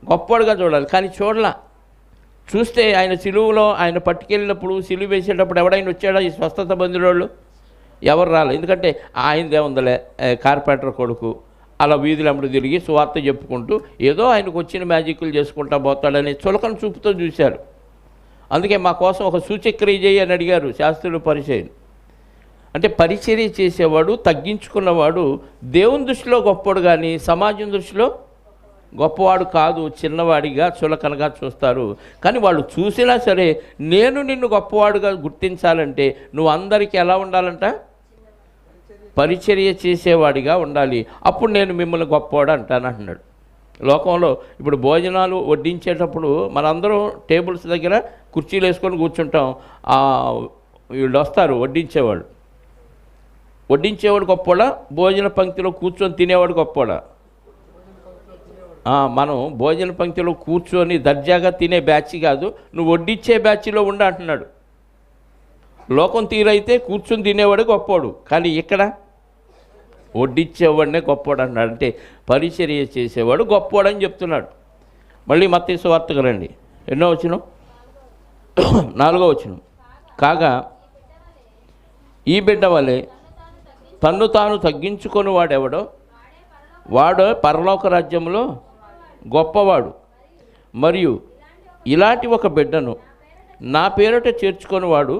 గొప్పవాడుగా చూడాలి. కానీ చూస్తే ఆయన సిలువలో ఆయన పట్టుకెళ్ళినప్పుడు, సిలువ వేసేటప్పుడు ఎవడైనా వచ్చాడా ఈ స్వస్థత బంధువులు? ఎవరు రాలేదు. ఎందుకంటే ఆయనదే ఉందలే, కార్పెంటర్ కొడుకు, అలా వీధులు అమ్మడు తిరిగి సువార్త చెప్పుకుంటూ ఏదో ఆయనకు వచ్చిన మ్యాజిక్లు చేసుకుంటా పోతాడని చులకన చూపుతో చూశారు. అందుకే మా కోసం ఒక సూచక్రియ చేయి అని అడిగారు శాస్త్రులు, పరిచర్య. అంటే పరిచర్య చేసేవాడు, తగ్గించుకున్నవాడు దేవుని దృష్టిలో గొప్పవాడు, కానీ సమాజం దృష్టిలో గొప్పవాడు కాదు, చిన్నవాడిగా చులకనగా చూస్తారు. కానీ వాళ్ళు చూసినా సరే నేను నిన్ను గొప్పవాడుగా గుర్తించాలంటే నువ్వు అందరికీ ఎలా ఉండాలంట? పరిచర్య చేసేవాడిగా ఉండాలి. అప్పుడు నేను మిమ్మల్ని గొప్పవాడు అంటాను అంటున్నాడు. లోకంలో ఇప్పుడు భోజనాలు వడ్డించేటప్పుడు మనందరం టేబుల్స్ దగ్గర కుర్చీలు వేసుకొని కూర్చుంటాం. వీళ్ళు వస్తారు వడ్డించేవాడు గొప్పవాడా, భోజన పంక్తిలో కూర్చొని తినేవాడు గొప్పవాడా? మనం భోజన పంక్తిలో కూర్చొని దర్జాగా తినే బ్యాచ్ కాదు, నువ్వు వడ్డించే బ్యాచ్లో ఉండి అంటున్నాడు. లోకం తీరైతే కూర్చొని తినేవాడు గొప్పవాడు, కానీ ఇక్కడ వడ్డించేవాడినే గొప్పవాడు అన్నాడు. అంటే పరిచర్య చేసేవాడు గొప్పవాడు అని చెప్తున్నాడు. మళ్ళీ మత్తయి సువార్తకు రండి, ఎన్నో వచనం? 4వ వచనం. కాగా ఈ బిడ్డ వలె తన్ను తాను తగ్గించుకొని వాడెవడో వాడు పరలోక రాజ్యంలో గొప్పవాడు. మరియు ఇలాంటి ఒక బిడ్డను నా పేరుట చేర్చుకొని వాడు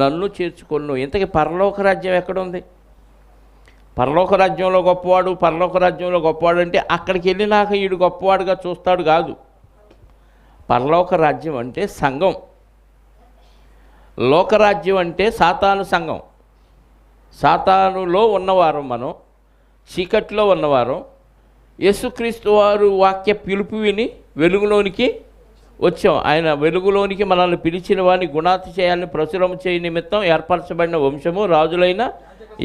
నన్ను చేర్చుకొను. ఇంతకీ పరలోక రాజ్యం ఎక్కడుంది? పరలోక రాజ్యంలో గొప్పవాడు అంటే అక్కడికి వెళ్ళినాక వీడు గొప్పవాడుగా చూస్తాడు కాదు. పరలోక రాజ్యం అంటే సంఘం. లోకరాజ్యం అంటే సాతాను సంఘం. సాతానులో ఉన్నవారు మనం, చీకట్లో ఉన్నవారు. యేసుక్రీస్తు వారు వాక్య పిలుపు విని వెలుగులోనికి వచ్చాం. ఆయన వెలుగులోనికి మనల్ని పిలిచిన వారిని గుణాతిశయాన్ని ప్రచురం చేయ నిమిత్తం ఏర్పరచబడిన వంశము, రాజులైన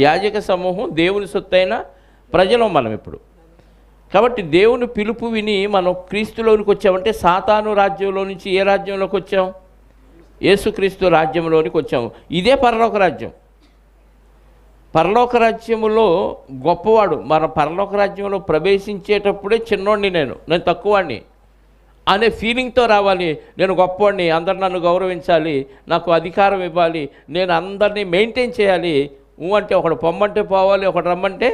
యాజక సమూహం, దేవుని సొత్తైన ప్రజలు మనం ఇప్పుడు. కాబట్టి దేవుని పిలుపు విని మనం క్రీస్తులోనికి వచ్చామంటే సాతాను రాజ్యంలో నుంచి ఏ రాజ్యంలోకి వచ్చాం? యేసుక్రీస్తు రాజ్యంలోనికి వచ్చాము. ఇదే పరలోక రాజ్యం. పరలోక రాజ్యములో గొప్పవాడు. మన పరలోక రాజ్యంలో ప్రవేశించేటప్పుడే చిన్నోడిని, నేను తక్కువవాడిని అనే ఫీలింగ్తో రావాలి. నేను గొప్పవాడిని, అందరు నన్ను గౌరవించాలి, నాకు అధికారం ఇవ్వాలి, నేను అందరినీ మెయింటైన్ చేయాలి. అంటే ఒకడు పొమ్మంటే పోవాలి, ఒకడు రమ్మంటే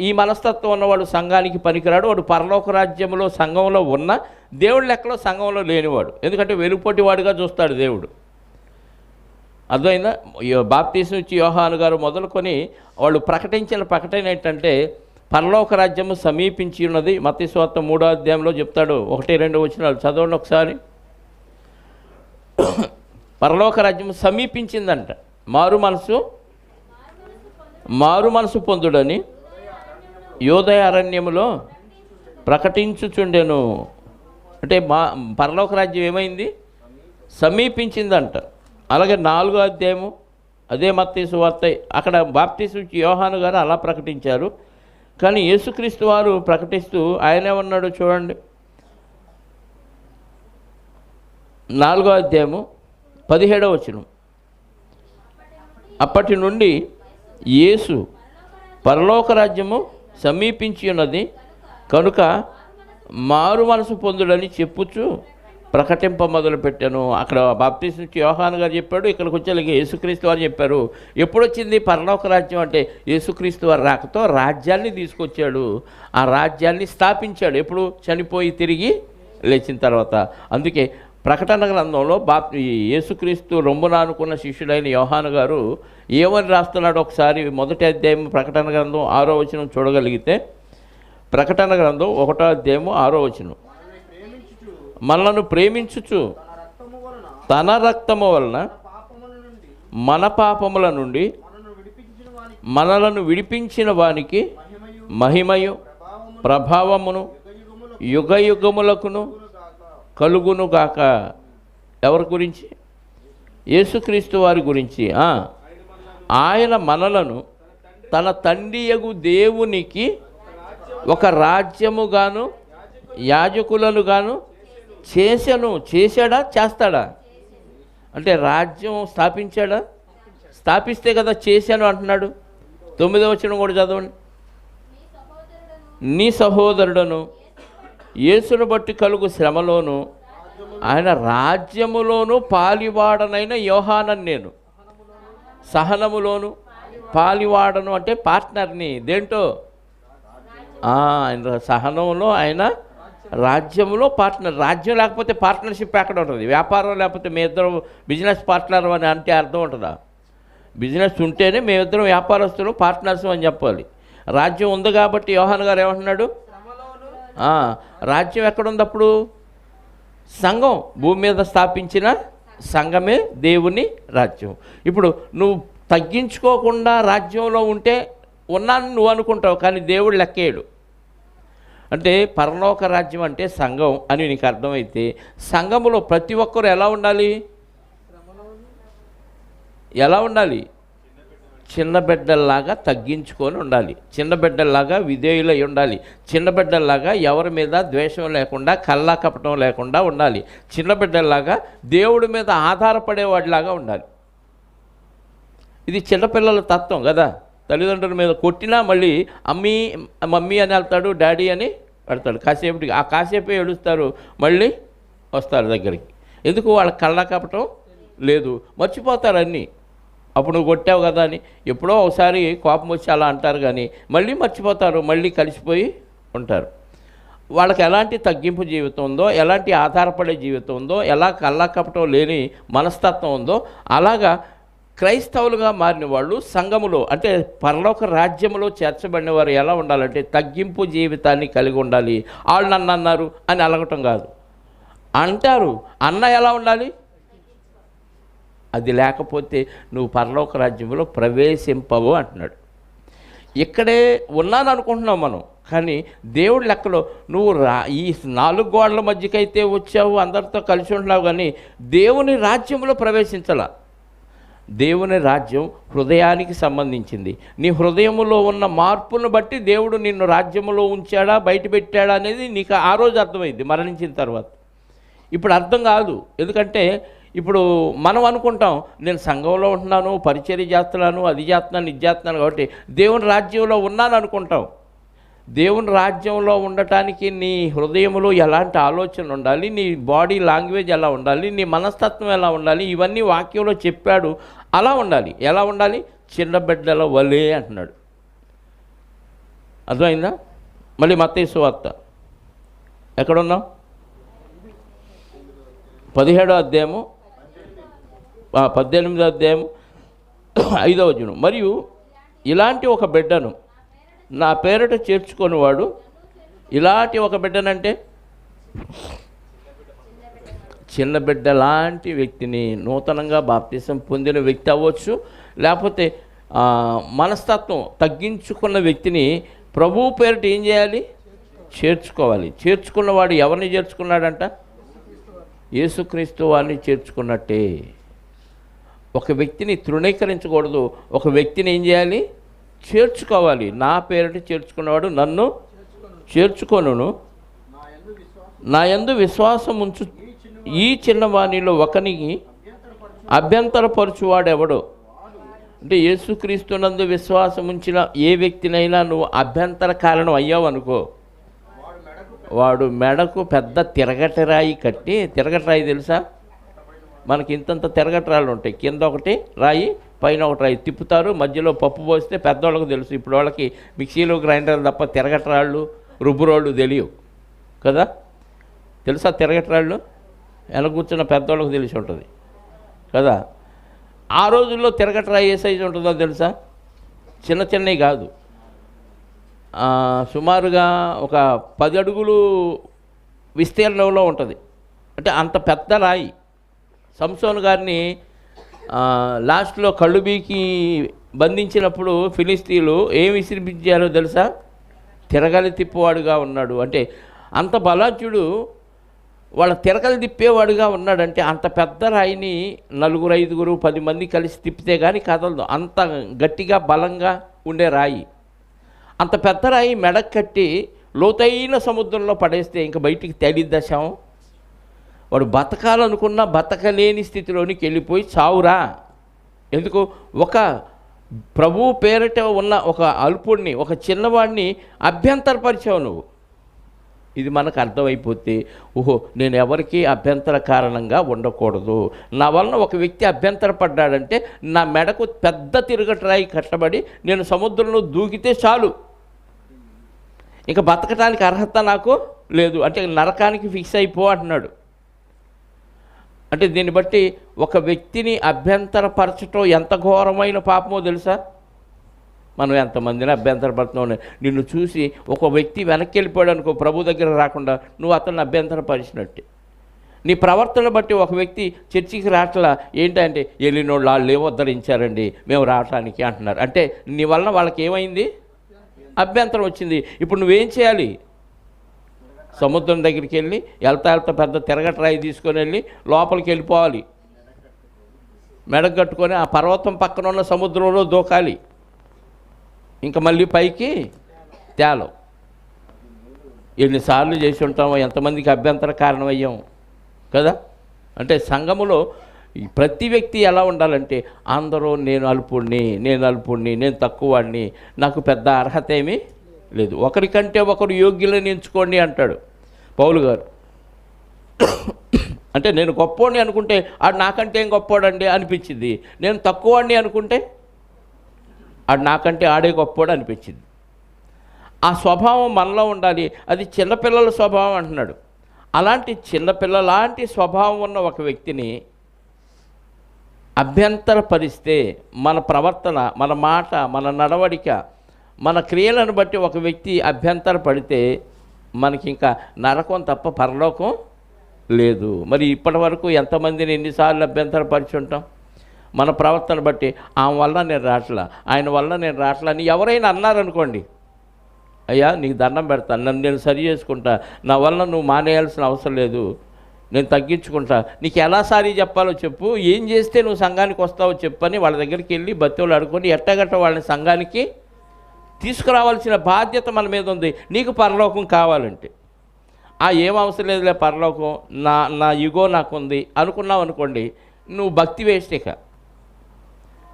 ఈ మనస్తత్వం ఉన్నవాడు సంఘానికి పనికిరాడు. వాడు పరలోక రాజ్యంలో సంఘంలో ఉన్న దేవుడి లెక్కలో సంఘంలో లేనివాడు. ఎందుకంటే వెలుపటి వాడిగా చూస్తాడు దేవుడు. అర్థమైందా? బాప్తీసం ఇచ్చి యోహాను గారు మొదలుకొని వాళ్ళు ప్రకటించిన ప్రకటన ఏంటంటే పరలోక రాజ్యము సమీపించి ఉన్నది. మత్తయి సువార్త 3వ అధ్యాయంలో చెప్తాడు. 1-2 వచనాలు చదవండి ఒకసారి. పరలోక రాజ్యము సమీపించిందంట. మారు మనసు పొందుడని యోదయ అరణ్యములో ప్రకటించుచుండెను. అంటే పరలోక రాజ్యం ఏమైంది? సమీపించిందంట. అలాగే 4వ అధ్యాయము అదే మత్తయి సువార్త, అక్కడ బాప్తీసం ఇచ్చి యోహాను గారు అలా ప్రకటించారు. కానీ యేసుక్రీస్తు వారు ప్రకటిస్తూ ఆయనేమన్నాడు చూడండి. 4వ అధ్యాయము 17వ వచనం. అప్పటి నుండి యేసు పరలోక రాజ్యము సమీపించి ఉన్నది కనుక మారు మనసు పొందుడని చెప్పుచు ప్రకటింప మొదలుపెట్టాను. అక్కడ బాప్తీసం ఇచ్చి యోహాను గారు చెప్పాడు, ఇక్కడికి వచ్చేలాగే యేసుక్రీస్తు వారు చెప్పారు. ఎప్పుడు వచ్చింది పరలోక రాజ్యం అంటే? యేసుక్రీస్తు వారి రాకతో రాజ్యాన్ని తీసుకొచ్చాడు, ఆ రాజ్యాన్ని స్థాపించాడు. ఎప్పుడు? చనిపోయి తిరిగి లేచిన తర్వాత. అందుకే ప్రకటన గ్రంథంలో యేసుక్రీస్తు రొమ్మున అనుకున్న శిష్యుడైన యోహాను గారు ఏమని రాస్తున్నాడు ఒకసారి 1వ అధ్యాయం ప్రకటన గ్రంథం 6వ వచనం చూడగలిగితే, ప్రకటన గ్రంథం 1వ అధ్యాయము 6వ వచనం. మనలను ప్రేమించుచు తన రక్తము వలన మన పాపముల నుండి మనలను విడిపించిన వానికి మహిమయు ప్రభావమును యుగ యుగములకును కలుగునుగాక. ఎవరి గురించి? యేసుక్రీస్తు వారి గురించి. ఆయన మనలను తన తండ్రియగు దేవునికి ఒక రాజ్యముగాను యాజకులను గాను చేశాను. చేశాడా? చేస్తాడా? అంటే రాజ్యం స్థాపించాడా? స్థాపిస్తే కదా చేశాను అంటున్నాడు. 9వ వచనం కూడా చదవండి. నీ సహోదరుడను యేసును బట్టి కలుగు శ్రమలోను ఆయన రాజ్యములోను పాలివాడనైన యోహానని నేను. సహనములోను పాలివాడను అంటే పార్ట్నర్ని. దేంటో? ఆయన సహనంలో, ఆయన రాజ్యంలో పార్ట్నర్. రాజ్యం లేకపోతే పార్ట్నర్షిప్ ఎక్కడ ఉంటుంది? వ్యాపారం లేకపోతే మీ ఇద్దరు బిజినెస్ పార్ట్నర్ అని అంటే అర్థం ఉంటుందా? బిజినెస్ ఉంటేనే మేమిద్దరం వ్యాపారస్తులు పార్ట్నర్స్ అని చెప్పాలి. రాజ్యం ఉంది కాబట్టి యోహాను గారు ఏమంటున్నాడు? రాజ్యం ఎక్కడుంది అప్పుడు? సంఘం. భూమి మీద స్థాపించిన సంఘమే దేవుని రాజ్యం. ఇప్పుడు నువ్వు తగ్గించుకోకుండా రాజ్యంలో ఉంటే ఉన్నాను నువ్వు అనుకుంటావు, కానీ దేవుడు లెక్కేయడు. అంటే పరలోక రాజ్యం అంటే సంఘం అని నీకు అర్థమైతే, సంఘములో ప్రతి ఒక్కరు ఎలా ఉండాలి? ఎలా ఉండాలి? చిన్న బిడ్డల్లాగా తగ్గించుకొని ఉండాలి. చిన్న బిడ్డల్లాగా విధేయులై ఉండాలి. చిన్న బిడ్డల్లాగా ఎవరి మీద ద్వేషం లేకుండా, కల్లా కపటం లేకుండా ఉండాలి. చిన్న బిడ్డల్లాగా దేవుడి మీద ఆధారపడేవాడిలాగా ఉండాలి. ఇది చిన్నపిల్లల తత్వం కదా. తల్లిదండ్రుల మీద కొట్టినా మళ్ళీ అమ్మీ మమ్మీ అని వెళ్తాడు, డాడీ అని పెడతాడు. కాసేపటికి ఆ కాసేపే ఏడుస్తారు, మళ్ళీ వస్తారు దగ్గరికి. ఎందుకు? వాళ్ళ కళ్ళ కపటం లేదు, మర్చిపోతారు అన్నీ. అప్పుడు నువ్వు కొట్టావు కదా అని ఎప్పుడో ఒకసారి కోపం వచ్చి అలా అంటారు, కానీ మళ్ళీ మర్చిపోతారు, మళ్ళీ కలిసిపోయి ఉంటారు. వాళ్ళకి ఎలాంటి తగ్గింపు జీవితం ఉందో, ఎలాంటి ఆధారపడే జీవితం ఉందో, ఎలా కళ్ళ కపటం లేని మనస్తత్వం ఉందో, అలాగా క్రైస్తవులుగా మారిన వాళ్ళు సంఘములో అంటే పరలోక రాజ్యంలో చేర్చబడిన వారు ఎలా ఉండాలంటే తగ్గింపు జీవితాన్ని కలిగి ఉండాలి. వాళ్ళు నన్ను అన్నారు అని అలగటం కాదు. అంటారు, అన్న ఎలా ఉండాలి? అది లేకపోతే నువ్వు పరలోక రాజ్యంలో ప్రవేశింపవు అంటున్నాడు. ఇక్కడే ఉన్నాను అనుకుంటున్నావు మనం, కానీ దేవుడి లెక్కలో నువ్వు ఈ 4 గోడల మధ్యకైతే వచ్చావు, అందరితో కలిసి ఉంటున్నావు, కానీ దేవుని రాజ్యంలో ప్రవేశించాల. దేవుని రాజ్యం హృదయానికి సంబంధించింది. నీ హృదయంలో ఉన్న మార్పును బట్టి దేవుడు నిన్ను రాజ్యంలో ఉంచాడా బయట పెట్టాడా అనేది నీకు ఆ రోజు అర్థమైంది, మరణించిన తర్వాత. ఇప్పుడు అర్థం కాదు. ఎందుకంటే ఇప్పుడు మనం అనుకుంటాం, నేను సంఘంలో ఉంటున్నాను, పరిచర్య చేస్తున్నాను, అది చేస్తున్నాను, ఇది చేస్తున్నాను కాబట్టి దేవుని రాజ్యంలో ఉన్నాను అనుకుంటాం. దేవుని రాజ్యంలో ఉండటానికి నీ హృదయంలో ఎలాంటి ఆలోచన ఉండాలి, నీ బాడీ లాంగ్వేజ్ ఎలా ఉండాలి, నీ మనస్తత్వం ఎలా ఉండాలి, ఇవన్నీ వాక్యంలో చెప్పాడు. అలా ఉండాలి. ఎలా ఉండాలి? చిన్న బిడ్డల వలే అంటున్నాడు. అర్థమైందా? మళ్ళీ మత్తయి సువార్త ఎక్కడున్నాం? 17వ అధ్యాయము 18వ అధ్యాయము 5వ వచనం. మరియు ఇలాంటి ఒక బిడ్డను నా పేరిట చేర్చుకొనివాడు, ఇలాంటి ఒక బిడ్డనంటే చిన్న బిడ్డ లాంటి వ్యక్తిని, నూతనంగా బాప్తిసం పొందిన వ్యక్తి అవ్వచ్చు, లేకపోతే మనస్తత్వం తగ్గించుకున్న వ్యక్తిని ప్రభువు పేరిట ఏం చేయాలి? చేర్చుకోవాలి. చేర్చుకున్నవాడు ఎవరిని చేర్చుకున్నాడంట? యేసుక్రీస్తు వారిని చేర్చుకున్నట్టే. ఒక వ్యక్తిని తృణీకరించకూడదు, ఒక వ్యక్తిని ఏం చేయాలి? చేర్చుకోవాలి. నా పేరిట చేర్చుకున్నవాడు నన్ను చేర్చుకొనును, నా యందు విశ్వాసం ఉంచు ఈ చిన్నవాణిలో ఒకనికి అభ్యంతరపరచువాడెవడో. అంటే యేసుక్రీస్తునందు విశ్వాసం ఉంచిన ఏ వ్యక్తినైనా నువ్వు అభ్యంతర కారణం అయ్యావు అనుకో, వాడు మెడకు పెద్ద తిరగటరాయి కట్టి, తిరగటరాయి తెలుసా? మనకి ఇంతంత తిరగటరాళ్ళు ఉంటాయి, కింద ఒకటి రాయి పైన ఒకటి రాయి తిప్పుతారు, మధ్యలో పప్పు పోస్తే పెద్దవాళ్ళకు తెలుసు. ఇప్పుడు వాళ్ళకి మిక్సీలు గ్రైండర్లు తప్ప తిరగటరాళ్ళు రుబ్బురోళ్ళు తెలియవు కదా. తెలుసా తిరగటరాళ్ళు? వెనక కూర్చున్న పెద్దవాళ్ళకు తెలిసి ఉంటుంది కదా. ఆ రోజుల్లో తిరగటరాయి ఏ సైజు ఉంటుందో తెలుసా? చిన్న చిన్నవి కాదు, సుమారుగా ఒక 10 అడుగులు విస్తీర్ణంలో ఉంటుంది. అంటే అంత పెద్ద రాయి. సంసోను గారిని లాస్ట్లో కళ్ళు బీకి బంధించినప్పుడు ఫిలిస్తీన్లు ఏమి విసిరిపించారో తెలుసా? తిరగలి తిప్పేవాడుగా ఉన్నాడు. అంటే అంత బలాఢ్యుడు వాళ్ళ తిరగలి తిప్పేవాడుగా ఉన్నాడంటే అంత పెద్ద రాయిని 4, 5, 10 మంది కలిసి తిప్పితే కానీ కదలదు. అంత గట్టిగా బలంగా ఉండే రాయి. అంత పెద్ద రాయి మెడకు కట్టి లోతైన సముద్రంలో పడేస్తే ఇంక బయటికి తేలిద్దా శవం? వాడు బతకాలనుకున్నా బతకలేని స్థితిలోనికి వెళ్ళిపోయి చావురా. ఎందుకు? ఒక ప్రభువు పేరిట ఉన్న ఒక అల్పుడిని, ఒక చిన్నవాడిని అభ్యంతరపరిచావు నువ్వు. ఇది మనకు అర్థమైపోతే, ఓహో నేను ఎవరికి అభ్యంతర కారణంగా ఉండకూడదు. నా వలన ఒక వ్యక్తి అభ్యంతరపడ్డాడంటే నా మెడకు పెద్ద తిరగటరాయి కట్టబడి నేను సముద్రంలో దూకితే చాలు, ఇంకా బతకటానికి అర్హత నాకు లేదు, అంటే నరకానికి ఫిక్స్ అయిపో అంటున్నాడు. అంటే దీన్ని బట్టి ఒక వ్యక్తిని అభ్యంతరపరచటం ఎంత ఘోరమైన పాపమో తెలుసా? మనం ఎంతమందిని అభ్యంతరపడుతున్నావు. నిన్ను చూసి ఒక వ్యక్తి వెనక్కి వెళ్ళిపోయాడు అనుకో, ప్రభు దగ్గర రాకుండా, నువ్వు అతన్ని అభ్యంతరపరిచినట్టే. నీ ప్రవర్తన బట్టి ఒక వ్యక్తి చర్చికి రావట్లా, ఏంటంటే వెళ్ళినోళ్ళు వాళ్ళు ఏమోద్ధరించారండి మేము రావటానికి అంటున్నారు. అంటే నీ వలన వాళ్ళకి ఏమైంది? అభ్యంతరం వచ్చింది. ఇప్పుడు నువ్వేం చేయాలి? సముద్రం దగ్గరికి వెళ్ళి వెళ్తా పెద్ద తిరగటరాయి తీసుకొని వెళ్ళి లోపలికి వెళ్ళిపోవాలి, మెడకు కట్టుకొని ఆ పర్వతం పక్కన ఉన్న సముద్రంలో దూకాలి, ఇంకా మళ్ళీ పైకి తేలం. ఎన్నిసార్లు చేసి ఉంటామో, ఎంతమందికి అభ్యంతర కారణమయ్యాం కదా. అంటే సంఘములో ప్రతి వ్యక్తి ఎలా ఉండాలంటే అందరూ నేను అల్పుణ్ణి, నేను తక్కువవాడిని, నాకు పెద్ద అర్హత ఏమీ లేదు, ఒకరికంటే ఒకరు యోగ్యులని ఎంచుకోండి అంటాడు పౌలు గారు. అంటే నేను గొప్పవాడిని అనుకుంటే ఆడు నాకంటే ఏం గొప్పవాడండి అనిపించింది, నేను తక్కువవాడిని అనుకుంటే ఆడు నాకంటే ఆడే గొప్పవాడు అనిపించింది. ఆ స్వభావం మనలో ఉండాలి. అది చిన్నపిల్లల స్వభావం అంటున్నాడు. అలాంటి చిన్నపిల్లలాంటి స్వభావం ఉన్న ఒక వ్యక్తిని అభ్యంతరపరిస్తే మన ప్రవర్తన, మన మాట, మన నడవడిక, మన క్రియలను బట్టి ఒక వ్యక్తి అభ్యంతరపడితే మనకి ఇంకా నరకం తప్ప పరలోకం లేదు. మరి ఇప్పటి వరకు ఎంతమందిని ఎన్నిసార్లు అభ్యంతరపరిచి ఉంటాం? మన ప్రవర్తన బట్టి ఆమె వల్ల నేను రాట్లా, ఆయన వల్ల నేను రాట్లా అని ఎవరైనా అన్నారనుకోండి, అయ్యా నీకు దండం పెడతాను, నన్ను నేను సరి చేసుకుంటా, నా వల్ల నువ్వు మానేయాల్సిన అవసరం లేదు, నేను తగ్గించుకుంటా, నీకు ఎలా సారీ చెప్పాలో చెప్పు, ఏం చేస్తే నువ్వు సంఘానికి వస్తావో చెప్పని వాళ్ళ దగ్గరికి వెళ్ళి బతివులు అడుకొని ఎట్టగట్ట వాళ్ళని సంఘానికి తీసుకురావాల్సిన బాధ్యత మన మీద ఉంది. నీకు పరలోకం కావాలంటే ఏం అవసరం లేదులే పరలోకం, నా యుగో నాకుంది అనుకున్నావు అనుకోండి, నువ్వు భక్తి వేస్టేక.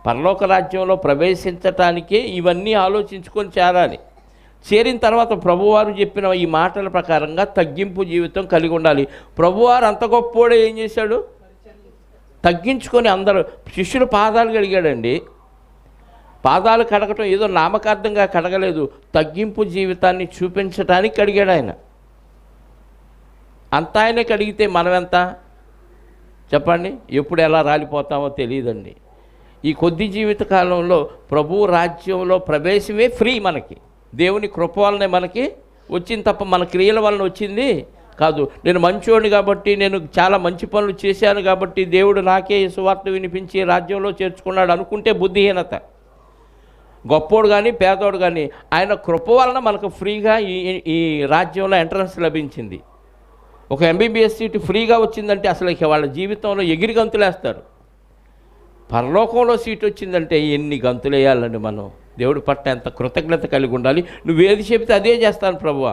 పరలోక రాజ్యంలో ప్రవేశించటానికే ఇవన్నీ ఆలోచించుకొని చేరాలి. చేరిన తర్వాత ప్రభువారు చెప్పిన ఈ మాటల ప్రకారంగా తగ్గింపు జీవితం కలిగి ఉండాలి. ప్రభువారు అంత గొప్పోడే ఏం చేశాడు? తగ్గించుకొని అందరూ శిష్యుల పాదాలు కడిగాడండి. పాదాలు కడగటం ఏదో నామకార్థంగా కడగలేదు, తగ్గింపు జీవితాన్ని చూపించడానికి కడిగాడు ఆయన. అంత ఆయనే కడిగితే మనం ఎంత చెప్పండి? ఎప్పుడు ఎలా రాలిపోతామో తెలియదండి. ఈ కొద్ది జీవిత కాలంలో ప్రభు రాజ్యంలో ప్రవేశమే ఫ్రీ. మనకి దేవుని కృప వల్లనే మనకి వచ్చింది తప్ప మన క్రియల వలన వచ్చింది కాదు. నేను మంచోడిని కాబట్టి, నేను చాలా మంచి పనులు చేశాను కాబట్టి దేవుడు నాకే సువార్త వినిపించి రాజ్యంలో చేర్చుకున్నాడు అనుకుంటే బుద్ధిహీనత. గొప్పోడు కానీ పేదోడు కానీ ఆయన కృప వలన మనకు ఫ్రీగా ఈ రాజ్యంలో ఎంట్రన్స్ లభించింది. ఒక ఎంబీబీఎస్ సీటు ఫ్రీగా వచ్చిందంటే అసలు ఇక వాళ్ళ జీవితంలో ఎగిరి గంతులేస్తారు. పరలోకంలో సీటు వచ్చిందంటే ఎన్ని గంతులు వేయాలండి మనం. దేవుడి పట్ల ఎంత కృతజ్ఞత కలిగి ఉండాలి. నువ్వేది చెబితే అదే చేస్తాను ప్రభువా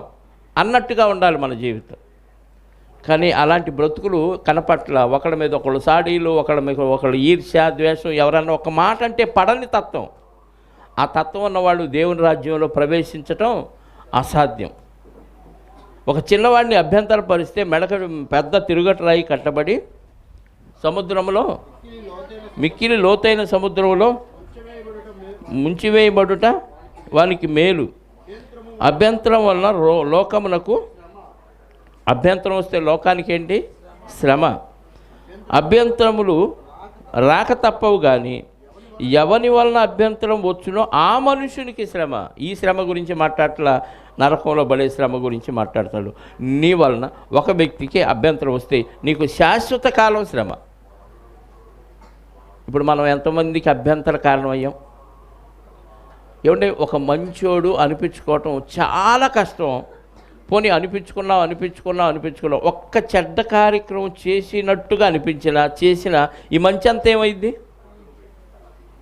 అన్నట్టుగా ఉండాలి మన జీవితం. కానీ అలాంటి బ్రతుకులు కనపట్ల. ఒకళ్ళ మీద ఒకళ్ళు సాడీలు, ఒకళ్ళ మీద ఒకళ్ళు ఈర్ష్య, ద్వేషం. ఎవరన్నా ఒక మాట అంటే పడని తత్వం. ఆ తత్వం ఉన్నవాళ్ళు దేవుని రాజ్యంలో ప్రవేశించటం అసాధ్యం. ఒక చిన్నవాడిని అభ్యంతరపరిస్తే మెడక పెద్ద తిరుగటరాయి కట్టబడి సముద్రంలో, మిక్కిలి లోతైన సముద్రంలో ముంచివేయబడుట వానికి మేలు. అభ్యంతరం వలన లోకమునకు, అభ్యంతరం వస్తే లోకానికి ఏంటి? శ్రమ. అభ్యంతరములు రాక తప్పవు కానీ ఎవని వలన అభ్యంతరం వచ్చునో ఆ మనుషునికి శ్రమ. ఈ శ్రమ గురించి మాట్లాడట్లా, నరకంలో పడే శ్రమ గురించి మాట్లాడతాడు. నీ వలన ఒక వ్యక్తికి అభ్యంతరం వస్తే నీకు శాశ్వత కాలం శ్రమ. ఇప్పుడు మనం ఎంతమందికి అభ్యంతర కారణం అయ్యాం? ఏమంటే ఒక మంచోడు అనిపించుకోవటం చాలా కష్టం. పోనీ అనిపించుకున్నాం. ఒక్క చెడ్డ కార్యక్రమం చేసినట్టుగా చేసిన ఈ మంచి అంతా ఏమైంది?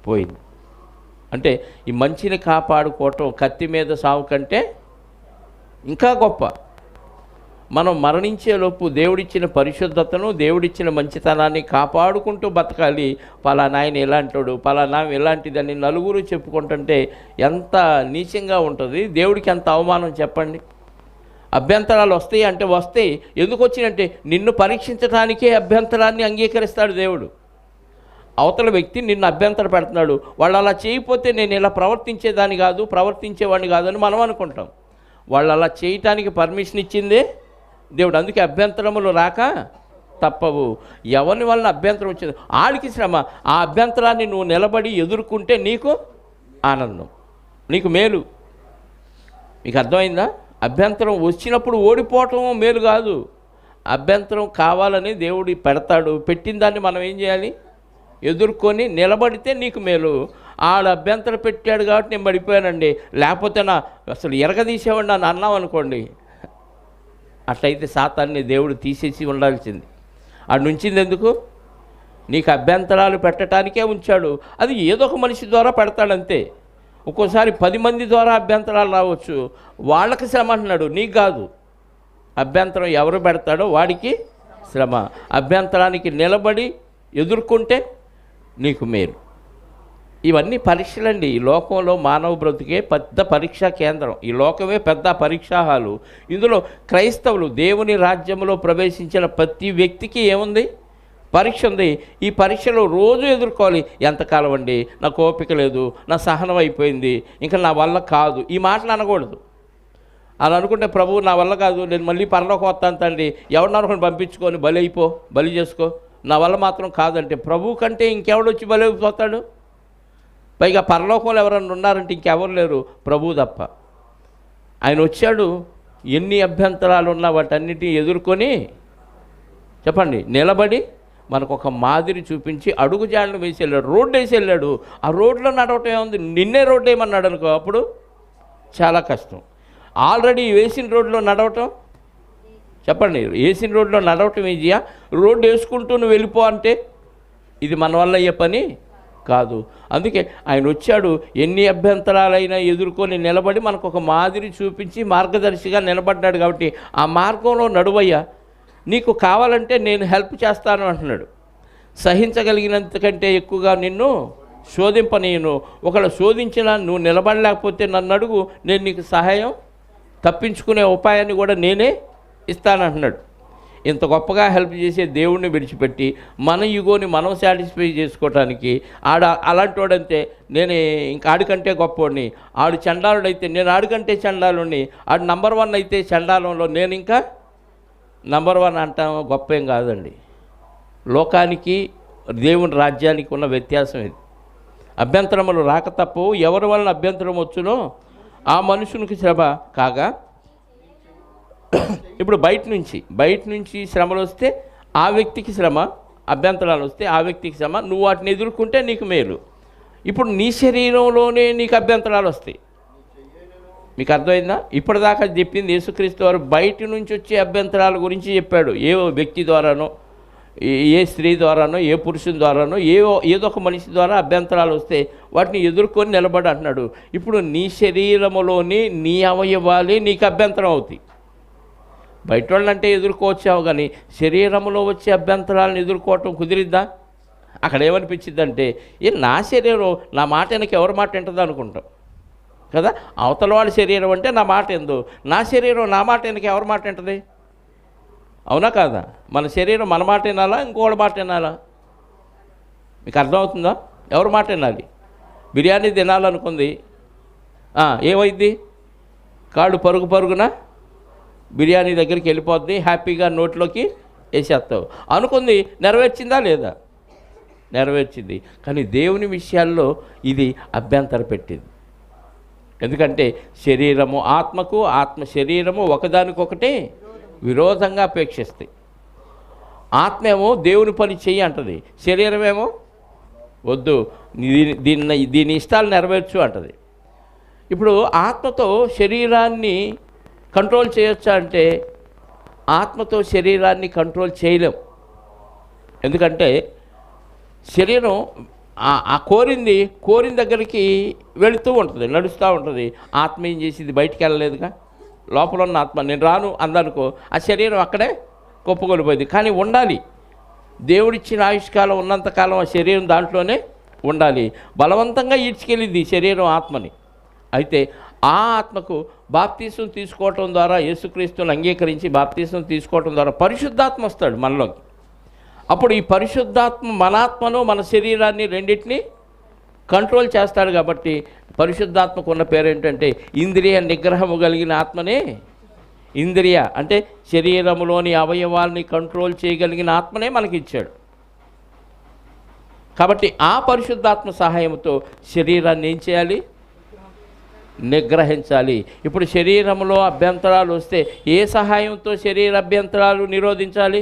పోయింది. అంటే ఈ మంచిని కాపాడుకోవటం కత్తి మీద సాగు కంటే ఇంకా గొప్ప. మనం మరణించేలోపు దేవుడిచ్చిన పరిశుద్ధతను, దేవుడిచ్చిన మంచితనాన్ని కాపాడుకుంటూ బతకాలి. పలానా ఆయన ఎలాంటోడు, పలానా ఎలాంటిదని నలుగురు చెప్పుకుంటుంటే ఎంత నీచంగా ఉంటుంది. దేవుడికి ఎంత అవమానం చెప్పండి. అభ్యంతరాలు వస్తాయి అంటే వస్తాయి. ఎందుకు వచ్చినంటే నిన్ను పరీక్షించడానికే అభ్యంతరాన్ని అంగీకరిస్తాడు దేవుడు. అవతల వ్యక్తి నిన్ను అభ్యంతర పెడుతున్నాడు, వాళ్ళు అలా చేయకపోతే నేను ఇలా ప్రవర్తించేదాన్ని కాదు, ప్రవర్తించేవాడిని కాదని మనం అనుకుంటాం. వాళ్ళు అలా చేయటానికి పర్మిషన్ ఇచ్చిందే దేవుడు. అందుకే అభ్యంతరములు రాక తప్పవు. ఎవరి వలన అభ్యంతరం వచ్చింది ఆడికి శ్రమ. ఆ అభ్యంతరాన్ని నువ్వు నిలబడి ఎదుర్కొంటే నీకు ఆనందం, నీకు మేలు. మీకు అర్థమైందా? అభ్యంతరం వచ్చినప్పుడు ఓడిపోవటం మేలు కాదు. అభ్యంతరం కావాలని దేవుడు పెడతాడు. పెట్టిన దాన్ని మనం ఏం చేయాలి? ఎదుర్కొని నిలబడితే నీకు మేలు. ఆడ అభ్యంతరం పెట్టాడు కాబట్టి నేను పడిపోయానండి, లేకపోతే నా అసలు ఎరగదీసేవాడు నన్ను అన్నాం అనుకోండి, అట్లయితే సాతాన్ని దేవుడు తీసేసి ఉండాల్సింది. ఆడు ఉంచింది ఎందుకు? నీకు అభ్యంతరాలు పెట్టడానికే ఉంచాడు. అది ఏదో ఒక మనిషి ద్వారా పెడతాడంతే. ఒక్కోసారి 10 మంది ద్వారా అభ్యంతరాలు రావచ్చు. వాళ్ళకి శ్రమ అంటున్నాడు, నీకు కాదు. అభ్యంతరం ఎవరు పెడతాడో వాడికి శ్రమ. అభ్యంతరానికి నిలబడి ఎదుర్కొంటే నీకు మేలు. ఇవన్నీ పరీక్షలండి. ఈ లోకంలో మానవ బ్రతుకే పెద్ద పరీక్షా కేంద్రం. ఈ లోకమే పెద్ద పరీక్షా హాలు. ఇందులో క్రైస్తవులు దేవుని రాజ్యంలో ప్రవేశించిన ప్రతి వ్యక్తికి ఏముంది? పరీక్ష ఉంది. ఈ పరీక్షలో రోజు ఎదుర్కోవాలి. ఎంతకాలం అండి, నాకు ఓపిక లేదు, నా సహనం అయిపోయింది, ఇంకా నా వల్ల కాదు, ఈ మాటలు అనకూడదు. అలా అనుకుంటే ప్రభువు నా వల్ల కాదు, నేను మళ్ళీ పరలోకి వస్తాను తండ్రి, ఎవరినొకరిని పంపించుకొని బలి చేసుకో, నా వల్ల మాత్రం కాదంటే ప్రభువు కంటే ఇంకెవడొచ్చి బలి అయిపోతాడు? పైగా పరలోకంలో ఎవరన్నా ఉన్నారంటే ఇంకెవరు లేరు, ప్రభువు తప్ప. ఆయన వచ్చాడు, ఎన్ని అభ్యంతరాలు ఉన్నా వాటన్నిటిని ఎదుర్కొని చెప్పండి నిలబడి మనకు ఒక మాదిరి చూపించి అడుగుజాడను వేసి వెళ్ళాడు. రోడ్డు వేసి వెళ్ళాడు. ఆ రోడ్లో నడవటం ఏముంది? నిన్నే రోడ్డు వేయమన్నాడు అనుకో, అప్పుడు చాలా కష్టం. ఆల్రెడీ వేసిన రోడ్లో నడవటం చెప్పండి, వేసిన రోడ్లో నడవటం ఈజీయా? రోడ్డు వేసుకుంటూ నువ్వు వెళ్ళిపో అంటే ఇది మన వల్ల అయ్యే పని కాదు. అందుకే ఆయన వచ్చాడు, ఎన్ని అభ్యంతరాలైనా ఎదుర్కొని నిలబడి మనకు ఒక మాదిరి చూపించి మార్గదర్శిగా నిలబడ్డాడు. కాబట్టి ఆ మార్గంలో నడువయ్యా, నీకు కావాలంటే నేను హెల్ప్ చేస్తాను అంటున్నాడు. సహించగలిగినంతకంటే ఎక్కువగా నిన్ను శోధింపనీయను. ఒకళ్ళు శోధించినా నువ్వు నిలబడలేకపోతే నన్ను అడుగు, నేను నీకు సహాయం తప్పించుకునే ఉపాయాన్ని కూడా నేనే ఇస్తానంటున్నాడు. ఇంత గొప్పగా హెల్ప్ చేసే దేవుణ్ణి విడిచిపెట్టి మన ఈగోని మనం సాటిస్ఫై చేసుకోవటానికి అలాంటి వాడంతే నేను ఇంక ఆడికంటే గొప్పవాడిని, ఆడు చండాలుడైతే నేను ఆడికంటే చండాలుడిని, ఆడు నంబర్ 1 అయితే చండాలంలో నేను ఇంకా నంబర్ 1 అంటాం. గొప్ప ఏం కాదండి. లోకానికి దేవుని రాజ్యానికి ఉన్న వ్యత్యాసం ఇది. అభ్యంతరములు రాక తప్పవు. ఎవరి వలన అభ్యంతరం వచ్చునో ఆ మనుషునికి శ్రమ కాగా, ఇప్పుడు బయట నుంచి శ్రమలు వస్తే ఆ వ్యక్తికి శ్రమ, అభ్యంతరాలు వస్తే ఆ వ్యక్తికి శ్రమ. నువ్వు వాటిని ఎదుర్కొంటే నీకు మేలు. ఇప్పుడు నీ శరీరంలోనే నీకు అభ్యంతరాలు వస్తాయి. మీకు అర్థమైందా? ఇప్పటిదాకా చెప్పింది యేసుక్రీస్తు వారు బయట నుంచి వచ్చే అభ్యంతరాల గురించి చెప్పాడు. ఏ వ్యక్తి ద్వారానో, ఏ స్త్రీ ద్వారానో, ఏ పురుషుని ద్వారానో, ఏదో ఒక మనిషి ద్వారా అభ్యంతరాలు వస్తే వాటిని ఎదుర్కొని నిలబడి అంటున్నాడు. ఇప్పుడు నీ శరీరములోని నీ అవయవాలే నీకు అభ్యంతరం అవుతాయి. బయట వాళ్ళంటే ఎదుర్కోవచ్చావు, కానీ శరీరంలో వచ్చే అభ్యంతరాలను ఎదుర్కోవటం కుదిరిద్దా? అక్కడ ఏమనిపించిందంటే, నా శరీరం నా మాట వెనక ఎవరి మాట వింటుందో అనుకుంటాం కదా. అవతల వాళ్ళ శరీరం అంటే నా మాట ఎందు, నా శరీరం నా మాట వెనక ఎవరి మాట వింటుంది? అవునా కాదా? మన శరీరం మన మాట వినాలా, ఇంకోటి మాట వినాలా? మీకు అర్థమవుతుందా? ఎవరి మాట వినాలి? బిర్యానీ తినాలనుకుంది, ఏమైంది? కాళ్ళు పరుగున బిర్యానీ దగ్గరికి వెళ్ళిపోద్ది, హ్యాపీగా నోట్లోకి వేసేస్తావు. అనుకుంది, నెరవేర్చిందా లేదా? నెరవేర్చింది. కానీ దేవుని విషయాల్లో ఇది అభ్యంతర పెట్టింది. ఎందుకంటే శరీరము ఆత్మకు, ఆత్మ శరీరము ఒకదానికొకటి విరోధంగా అపేక్షిస్తాయి. ఆత్మేమో దేవుని పని చెయ్యి అంటది, శరీరమేమో వద్దు దీని ఇష్టాలు నెరవేర్చు అంటది. ఇప్పుడు ఆత్మతో శరీరాన్ని కంట్రోల్ చేయొచ్చా అంటే ఆత్మతో శరీరాన్ని కంట్రోల్ చేయలేం. ఎందుకంటే శరీరం కోరిన దగ్గరికి వెళుతూ ఉంటుంది, నడుస్తూ ఉంటుంది. ఆత్మ ఏం చేసింది? బయటికి వెళ్ళలేదుగా. లోపల ఉన్న ఆత్మ నేను రాను అందనుకో, ఆ శరీరం అక్కడే కుప్పకొలిపోయింది. కానీ ఉండాలి, దేవుడిచ్చిన ఆయుష్కాలం ఉన్నంతకాలం ఆ శరీరం దాంట్లోనే ఉండాలి. బలవంతంగా ఈడ్చుకెళ్ళింది శరీరం ఆత్మని. అయితే ఆ ఆత్మకు బాప్తీసం తీసుకోవటం ద్వారా, యేసుక్రీస్తుని అంగీకరించి బాప్తీసం తీసుకోవటం ద్వారా పరిశుద్ధాత్మ వస్తాడు మనలోకి. అప్పుడు ఈ పరిశుద్ధాత్మ మన ఆత్మను, మన శరీరాన్ని రెండింటినీ కంట్రోల్ చేస్తాడు. కాబట్టి పరిశుద్ధాత్మకు ఉన్న పేరు ఏంటంటే ఇంద్రియ నిగ్రహము కలిగిన ఆత్మనే. ఇంద్రియ అంటే శరీరములోని అవయవాల్ని కంట్రోల్ చేయగలిగిన ఆత్మనే మనకి ఇచ్చాడు. కాబట్టి ఆ పరిశుద్ధాత్మ సహాయంతో శరీరాన్ని ఏం చేయాలి? నిగ్రహించాలి. ఇప్పుడు శరీరంలో అభ్యంతరాలు వస్తే ఏ సహాయంతో శరీర అభ్యంతరాలు నిరోధించాలి?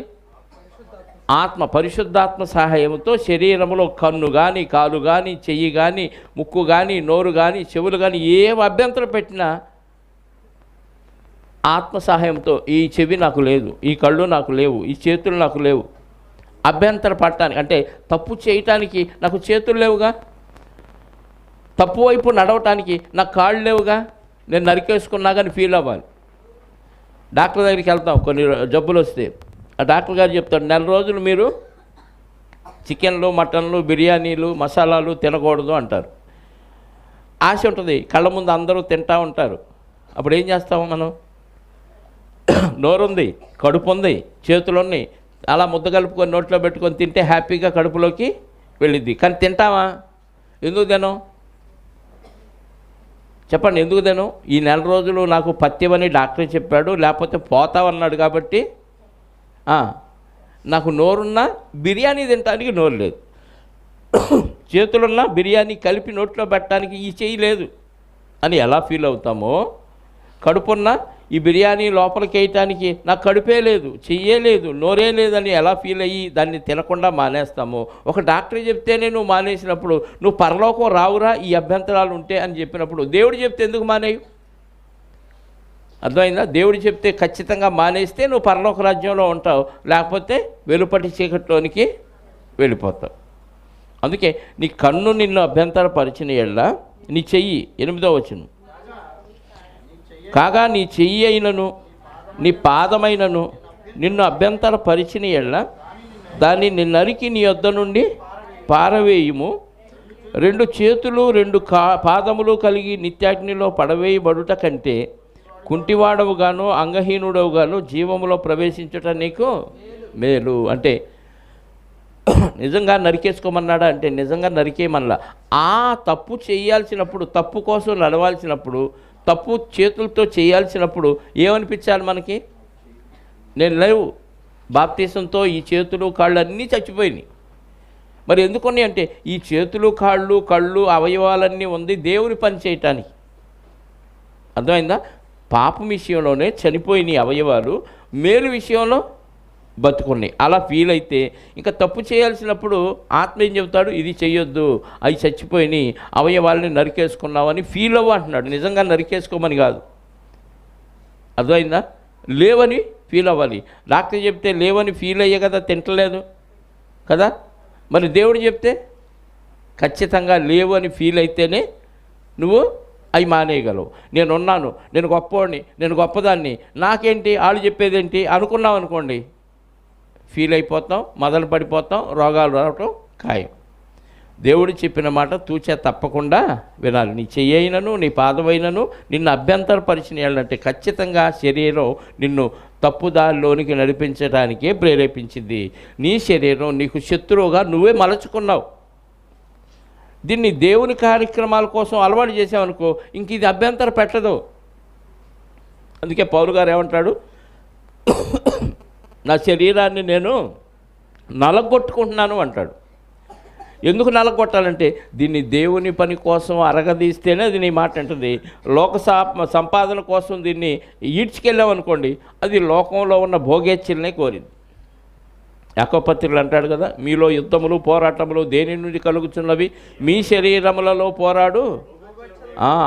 పరిశుద్ధాత్మ సహాయంతో శరీరంలో కన్ను కానీ, కాలు కానీ, చెయ్యి కానీ, ముక్కు కానీ, నోరు కానీ, చెవులు కానీ ఏ అభ్యంతరం పెట్టినా ఆత్మ సహాయంతో, ఈ చెవి నాకు లేదు, ఈ కళ్ళు నాకు లేవు, ఈ చేతులు నాకు లేవు, అభ్యంతర పడటానికి అంటే తప్పు చేయటానికి నాకు చేతులు లేవుగా, తప్పు వైపు నడవటానికి నాకు కాళ్ళు లేవుగా, నేను నరికేసుకున్నా కానీ ఫీల్ అవ్వాలి. డాక్టర్ దగ్గరికి వెళ్తాం, కొన్ని జబ్బులు వస్తే ఆ డాక్టర్ గారు చెప్తాడు, 4 రోజులు మీరు చికెన్లు, మటన్లు, బిర్యానీలు, మసాలాలు తినకూడదు అంటారు. ఆశ ఉంటుంది, కళ్ళ ముందు అందరూ తింటూ ఉంటారు. అప్పుడు ఏం చేస్తాము మనం? నోరుంది, కడుపు ఉంది, చేతులు ఉన్నాయి, అలా ముద్ద కలుపుకొని నోట్లో పెట్టుకొని తింటే హ్యాపీగా కడుపులోకి వెళ్ళిద్ది. కానీ తింటామా? ఎందుకు తినం? చెప్పండి, ఎందుకు తినం? ఈ 4 రోజులు నాకు పత్యమని డాక్టర్ చెప్పాడు, లేకపోతే పోతావన్నాడు కాబట్టి నాకు నోరున్నా బిర్యానీ తినడానికి నోరు లేదు, చేతులున్నా బిర్యానీ కలిపి నోట్లో పెట్టడానికి ఈ చెయ్యి లేదు అని ఎలా ఫీల్ అవుతామో, కడుపున్నా ఈ బిర్యానీ లోపలికి వేయటానికి నాకు కడుపే లేదు, చెయ్యే లేదు, నోరే లేదని ఎలా ఫీల్ అయ్యి దాన్ని తినకుండా మానేస్తాము. ఒక డాక్టర్ చెప్తేనే నువ్వు మానేసినప్పుడు నువ్వు పరలోకం రావురా ఈ అభ్యంతరాలు ఉంటే అని చెప్పినప్పుడు, దేవుడు చెప్తే ఎందుకు మానేయు? అర్థమైందా? దేవుడు చెప్తే ఖచ్చితంగా మానేస్తే నువ్వు పరలోక రాజ్యంలో ఉంటావు, లేకపోతే వెలుపటి చీకట్లోనికి వెళ్ళిపోతావు. అందుకే నీ కన్ను నిన్ను అభ్యంతరపరిచిన ఎడల నీ చెయ్యి, 8వ వచనం, కాగా నీ చెయ్యి అయినను నీ పాదమైనను నిన్ను అభ్యంతరపరిచిన ఎడల దాన్ని నరికి నీ యొద్ద నుండి పారవేయుము. 2 చేతులు 2 పాదములు కలిగి నిత్యాగ్నిలో పడవేయబడుట కంటే కుంటివాడవుగాను అంగహీనుడవుగాను జీవములో ప్రవేశించుట నీకు మేలు. అంటే నిజంగా నరికేసుకోమన్నాడా అంటే నిజంగా నరికేయమనలా. ఆ తప్పు చేయాల్సినప్పుడు, తప్పు కోసం నడవాల్సినప్పుడు, తప్పు చేతులతో చేయాల్సినప్పుడు ఏమనిపించాలి మనకి? నేను లేవు, బాప్తీసంతో ఈ చేతులు కాళ్ళు అన్నీ చచ్చిపోయినాయి. మరి ఎందుకని అంటే ఈ చేతులు కాళ్ళు కళ్ళు అవయవాలన్నీ ఉంది దేవుని పని చేయటానికి. అర్థమైందా? పాపం విషయంలోనే చనిపోయినాయి అవయవాలు, మేలు విషయంలో బతుకున్నాయి. అలా ఫీల్ అయితే ఇంకా తప్పు చేయాల్సినప్పుడు ఆత్మ ఏం చెబుతాడు? ఇది చెయ్యొద్దు, అవి చచ్చిపోయినాయి, అవయవాలని నరికేసుకున్నావని ఫీల్ అవ్వ అంటున్నాడు. నిజంగా నరికేసుకోమని కాదు. అర్థమైందా? లేవని ఫీల్ అవ్వాలి. డాక్టర్ చెప్తే లేవని ఫీల్ అయ్యే కదా తింటలేదు కదా. మరి దేవుడు చెప్తే ఖచ్చితంగా లేవు అని ఫీల్ అయితేనే నువ్వు అవి మానేయగలవు. నేనున్నాను, నేను గొప్పవాడిని, నేను గొప్పదాన్ని, నాకేంటి వాళ్ళు చెప్పేదేంటి అనుకున్నావు అనుకోండి, ఫీల్ అయిపోతాం, మొదలు పడిపోతాం, రోగాలు రావటం ఖాయం. దేవుడు చెప్పిన మాట తూచే తప్పకుండా వినాలి. నీ చెయ్యైనను నీ పాదమైనను నిన్ను అభ్యంతరపరిచినాయంటే ఖచ్చితంగా శరీరం నిన్ను తప్పుదారిలోనికి నడిపించడానికే ప్రేరేపించింది. నీ శరీరం నీకు శత్రువుగా నువ్వే మలచుకున్నావు. దీన్ని దేవుని కార్యక్రమాల కోసం అలవాటు చేసావనుకో ఇంక ఇది అభ్యంతరం పెట్టదు. అందుకే పౌలు గారు ఏమంటాడు? నా శరీరాన్ని నేను నలగొట్టుకుంటున్నాను అంటాడు. ఎందుకు నలగొట్టాలంటే దీన్ని దేవుని పని కోసం అరగదీస్తేనే అది నీ మాట అంటుంది. లోక సంపాదన కోసం దీన్ని ఈడ్చుకెళ్ళామనుకోండి అది లోకంలో ఉన్న భోగేచ్ఛల్నే కోరింది. యాకోబు అంటాడు కదా, మీలో యుద్ధములు పోరాటములు దేని నుండి కలుగుతున్నవి? మీ శరీరములలో పోరాడు,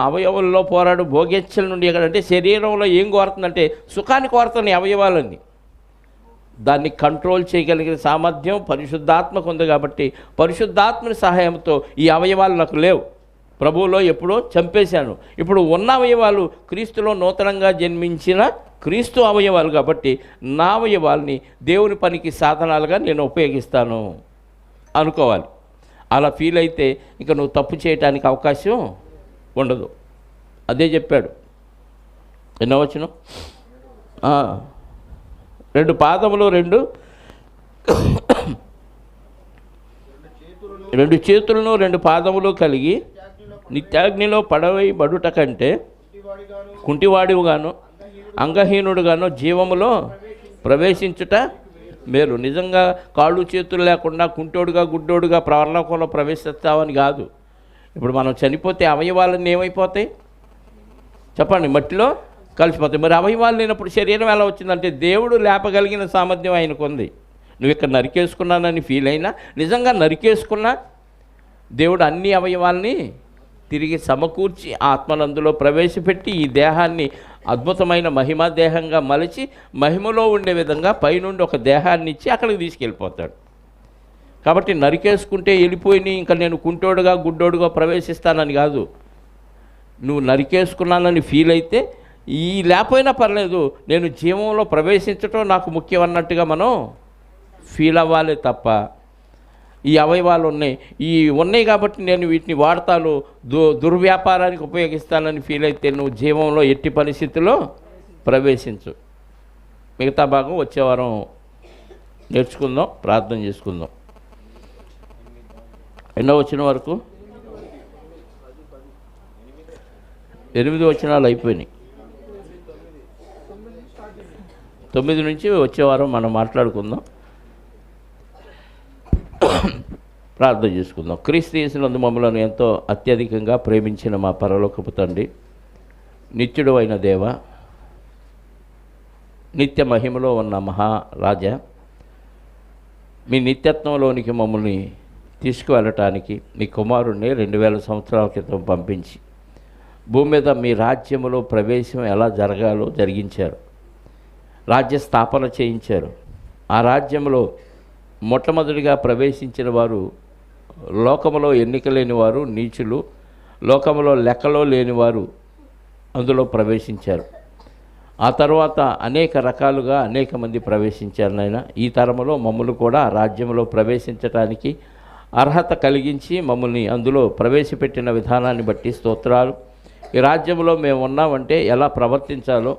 అవయవుల్లో పోరాడు, భోగేచ్ఛల నుండి. ఎక్కడంటే శరీరంలో ఏం కోరుతుందంటే సుఖాన్ని కోరుతున్నాయి అవయవాలన్నీ. దాన్ని కంట్రోల్ చేయగలిగిన సామర్థ్యం పరిశుద్ధాత్మకు ఉంది. కాబట్టి పరిశుద్ధాత్మని సహాయంతో ఈ అవయవాలు నాకు లేవు, ప్రభువులో ఎప్పుడో చంపేశాను. ఇప్పుడు ఉన్న అవయవాలు క్రీస్తులో నూతనంగా జన్మించిన క్రీస్తు అవయవాలు. కాబట్టి నా అవయవాల్ని దేవుని పనికి సాధనాలుగా నేను ఉపయోగిస్తాను అనుకోవాలి. అలా ఫీల్ అయితే ఇంకా నువ్వు తప్పు చేయటానికి అవకాశం ఉండదు. అదే చెప్పాడు. ఎన్నో వచనం? 2 పాదములు 2 చేతులను 2 పాదములు కలిగి నిత్యాగ్నిలో పడవేయబడుట కంటే కుంటివాడిగాను అంగహీనుడుగాను జీవములో ప్రవేశించుట మేలు. నిజంగా కాళ్ళు చేతులు లేకుండా కుంటోడుగా గుడ్డోడుగా పరలోకంలో ప్రవేశిస్తామని కాదు. ఇప్పుడు మనం చనిపోతే అవయవాలన్నీ ఏమైపోతాయి చెప్పండి? మట్టిలో కలిసిపోతాయి. మరి అవయవాలు లేనప్పుడు శరీరం ఎలా వచ్చిందంటే దేవుడు లేపగలిగిన సామర్థ్యం ఆయనకు ఉంది. నువ్వు ఇక్కడ నరికేసుకున్నానని ఫీల్ అయినా, నిజంగా నరికేసుకున్నా దేవుడు అన్ని అవయవాల్ని తిరిగి సమకూర్చి ఆత్మనందులో ప్రవేశపెట్టి ఈ దేహాన్ని అద్భుతమైన మహిమా దేహంగా మలిచి మహిమలో ఉండే విధంగా పైనుండి ఒక దేహాన్ని ఇచ్చి అక్కడికి తీసుకెళ్ళిపోతాడు. కాబట్టి నరికేసుకుంటే వెళ్ళిపోయి ఇంకా నేను కుంటోడుగా గుడ్డోడుగా ప్రవేశిస్తానని కాదు. నువ్వు నరికేసుకున్నానని ఫీల్ అయితే ఈ లేకపోయినా పర్లేదు, నేను జీవంలో ప్రవేశించటం నాకు ముఖ్యం అన్నట్టుగా మనం ఫీల్ అవ్వాలి తప్ప ఈ అవయవాలు ఉన్నాయి కాబట్టి నేను వీటిని వాడతాను, దుర్వ్యాపారానికి ఉపయోగిస్తానని ఫీల్ అయితే నువ్వు జీవంలో ఎట్టి పరిస్థితుల్లో ప్రవేశించు. మిగతా భాగం వచ్చే వారం నేర్చుకుందాం, ప్రార్థన చేసుకుందాం. ఎన్నో వచ్చిన వరకు 8 వచనాలు అయిపోయినాయి. 9 నుంచి వచ్చే వారం మనం మాట్లాడుకుందాం, ప్రార్థన చేసుకుందాం. క్రీస్తు యేసునందు మమ్మల్ని ఎంతో అత్యధికంగా ప్రేమించిన మా పరలోకపు తండ్రి, నిత్యుడు అయిన దేవ, నిత్య మహిమలో ఉన్న మహారాజా, మీ నిత్యత్వంలోనికి మమ్మల్ని తీసుకువెళ్ళటానికి మీ కుమారుణ్ణి 2000 సంవత్సరాల క్రితం పంపించి భూమి మీద మీ రాజ్యములో ప్రవేశం ఎలా జరగాలో జరిగించారు, రాజ్య స్థాపన చేయించారు. ఆ రాజ్యంలో మొట్టమొదటిగా ప్రవేశించిన వారు లోకములో ఎన్నిక లేని వారు, నీచులు, లోకములో లెక్కలో లేనివారు అందులో ప్రవేశించారు. ఆ తర్వాత అనేక రకాలుగా అనేక మంది ప్రవేశించారు. నాయన, ఈ తరములో మమ్మల్ని కూడా ఆ రాజ్యంలో ప్రవేశించడానికి అర్హత కలిగించి మమ్మల్ని అందులో ప్రవేశపెట్టిన విధానాన్ని బట్టి స్తోత్రాలు. ఈ రాజ్యంలో మేము ఉన్నామంటే ఎలా ప్రవర్తించాలో,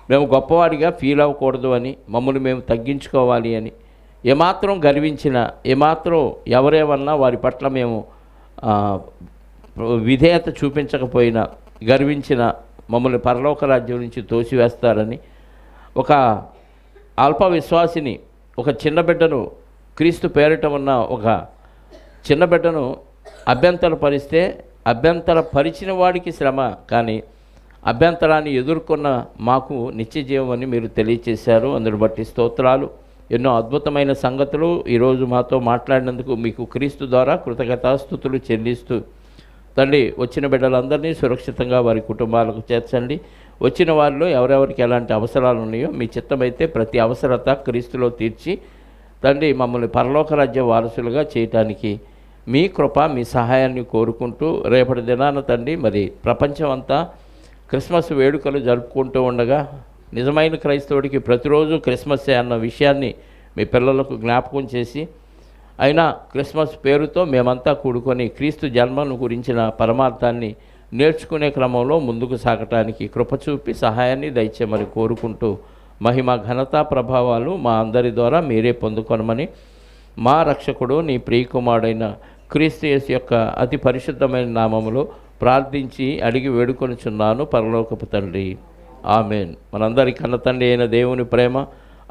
మేము గొప్పవాడిగా ఫీల్ అవ్వకూడదు అని, మమ్మల్ని మేము తగ్గించుకోవాలి అని, ఏమాత్రం గర్వించినా, ఏమాత్రం ఎవరేమన్నా వారి పట్ల మేము విధేయత చూపించకపోయినా, గర్వించిన మమ్మల్ని పరలోక రాజ్యం నుంచి తోసివేస్తారని, ఒక అల్ప విశ్వాసిని, ఒక చిన్న బిడ్డను, క్రీస్తు పేరిట ఉన్న ఒక చిన్న బిడ్డను అభ్యంతరపరిస్తే అభ్యంతరపరిచిన వాడికి శ్రమ, కానీ అభ్యంతరాన్ని ఎదుర్కొన్న మాకు నిత్య జీవం అని మీరు తెలియచేశారు. అందును బట్టి స్తోత్రాలు. ఎన్నో అద్భుతమైన సంగతులు ఈరోజు మాతో మాట్లాడినందుకు మీకు క్రీస్తు ద్వారా కృతజ్ఞతాస్తుతులు చెల్లిస్తూ, తండ్రి వచ్చిన బిడ్డలందరినీ సురక్షితంగా వారి కుటుంబాలకు చేర్చండి. వచ్చిన వారిలో ఎవరెవరికి ఎలాంటి అవసరాలు ఉన్నాయో మీ చిత్తమైతే ప్రతి అవసరత క్రీస్తులో తీర్చి, తండ్రి మమ్మల్ని పరలోక రాజ్య వారసులుగా చేయటానికి మీ కృప, మీ సహాయాన్ని కోరుకుంటూ, రేపటి దినాన తండ్రి మరి ప్రపంచం అంతా క్రిస్మస్ వేడుకలు జరుపుకుంటూ ఉండగా, నిజమైన క్రైస్తవుడికి ప్రతిరోజు క్రిస్మస్సే అన్న విషయాన్ని మీ పిల్లలకు జ్ఞాపకం చేసి, అయినా క్రిస్మస్ పేరుతో మేమంతా కూడుకొని క్రీస్తు జన్మను గురించిన పరమార్థాన్ని నేర్చుకునే క్రమంలో ముందుకు సాగటానికి కృప చూపి సహాయాన్ని దయచేయమని కోరుకుంటూ, మహిమ ఘనత ప్రభావాలు మా అందరి ద్వారా మీరే పొందుకొనమని మా రక్షకుడు నీ ప్రియకుమారుడైన క్రీస్తు యేసు యొక్క అతి పరిశుద్ధమైన నామములో ప్రార్థించి అడిగి వేడుకొనుచున్నాను పరలోకపు తండ్రి. ఆమెన్. మనందరి కన్న తండ్రి అయిన దేవుని ప్రేమ,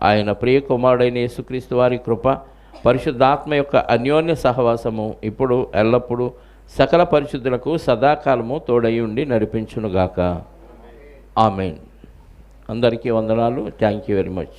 ఆయన ప్రియ కుమారుడైన యేసుక్రీస్తు వారి కృప, పరిశుద్ధాత్మ యొక్క అన్యోన్య సహవాసము ఇప్పుడు ఎల్లప్పుడూ సకల పరిశుద్ధులకు సదాకాలము తోడై ఉండి నడిపించునుగాక. ఆమెన్. అందరికీ వందనాలు. Thank you very much.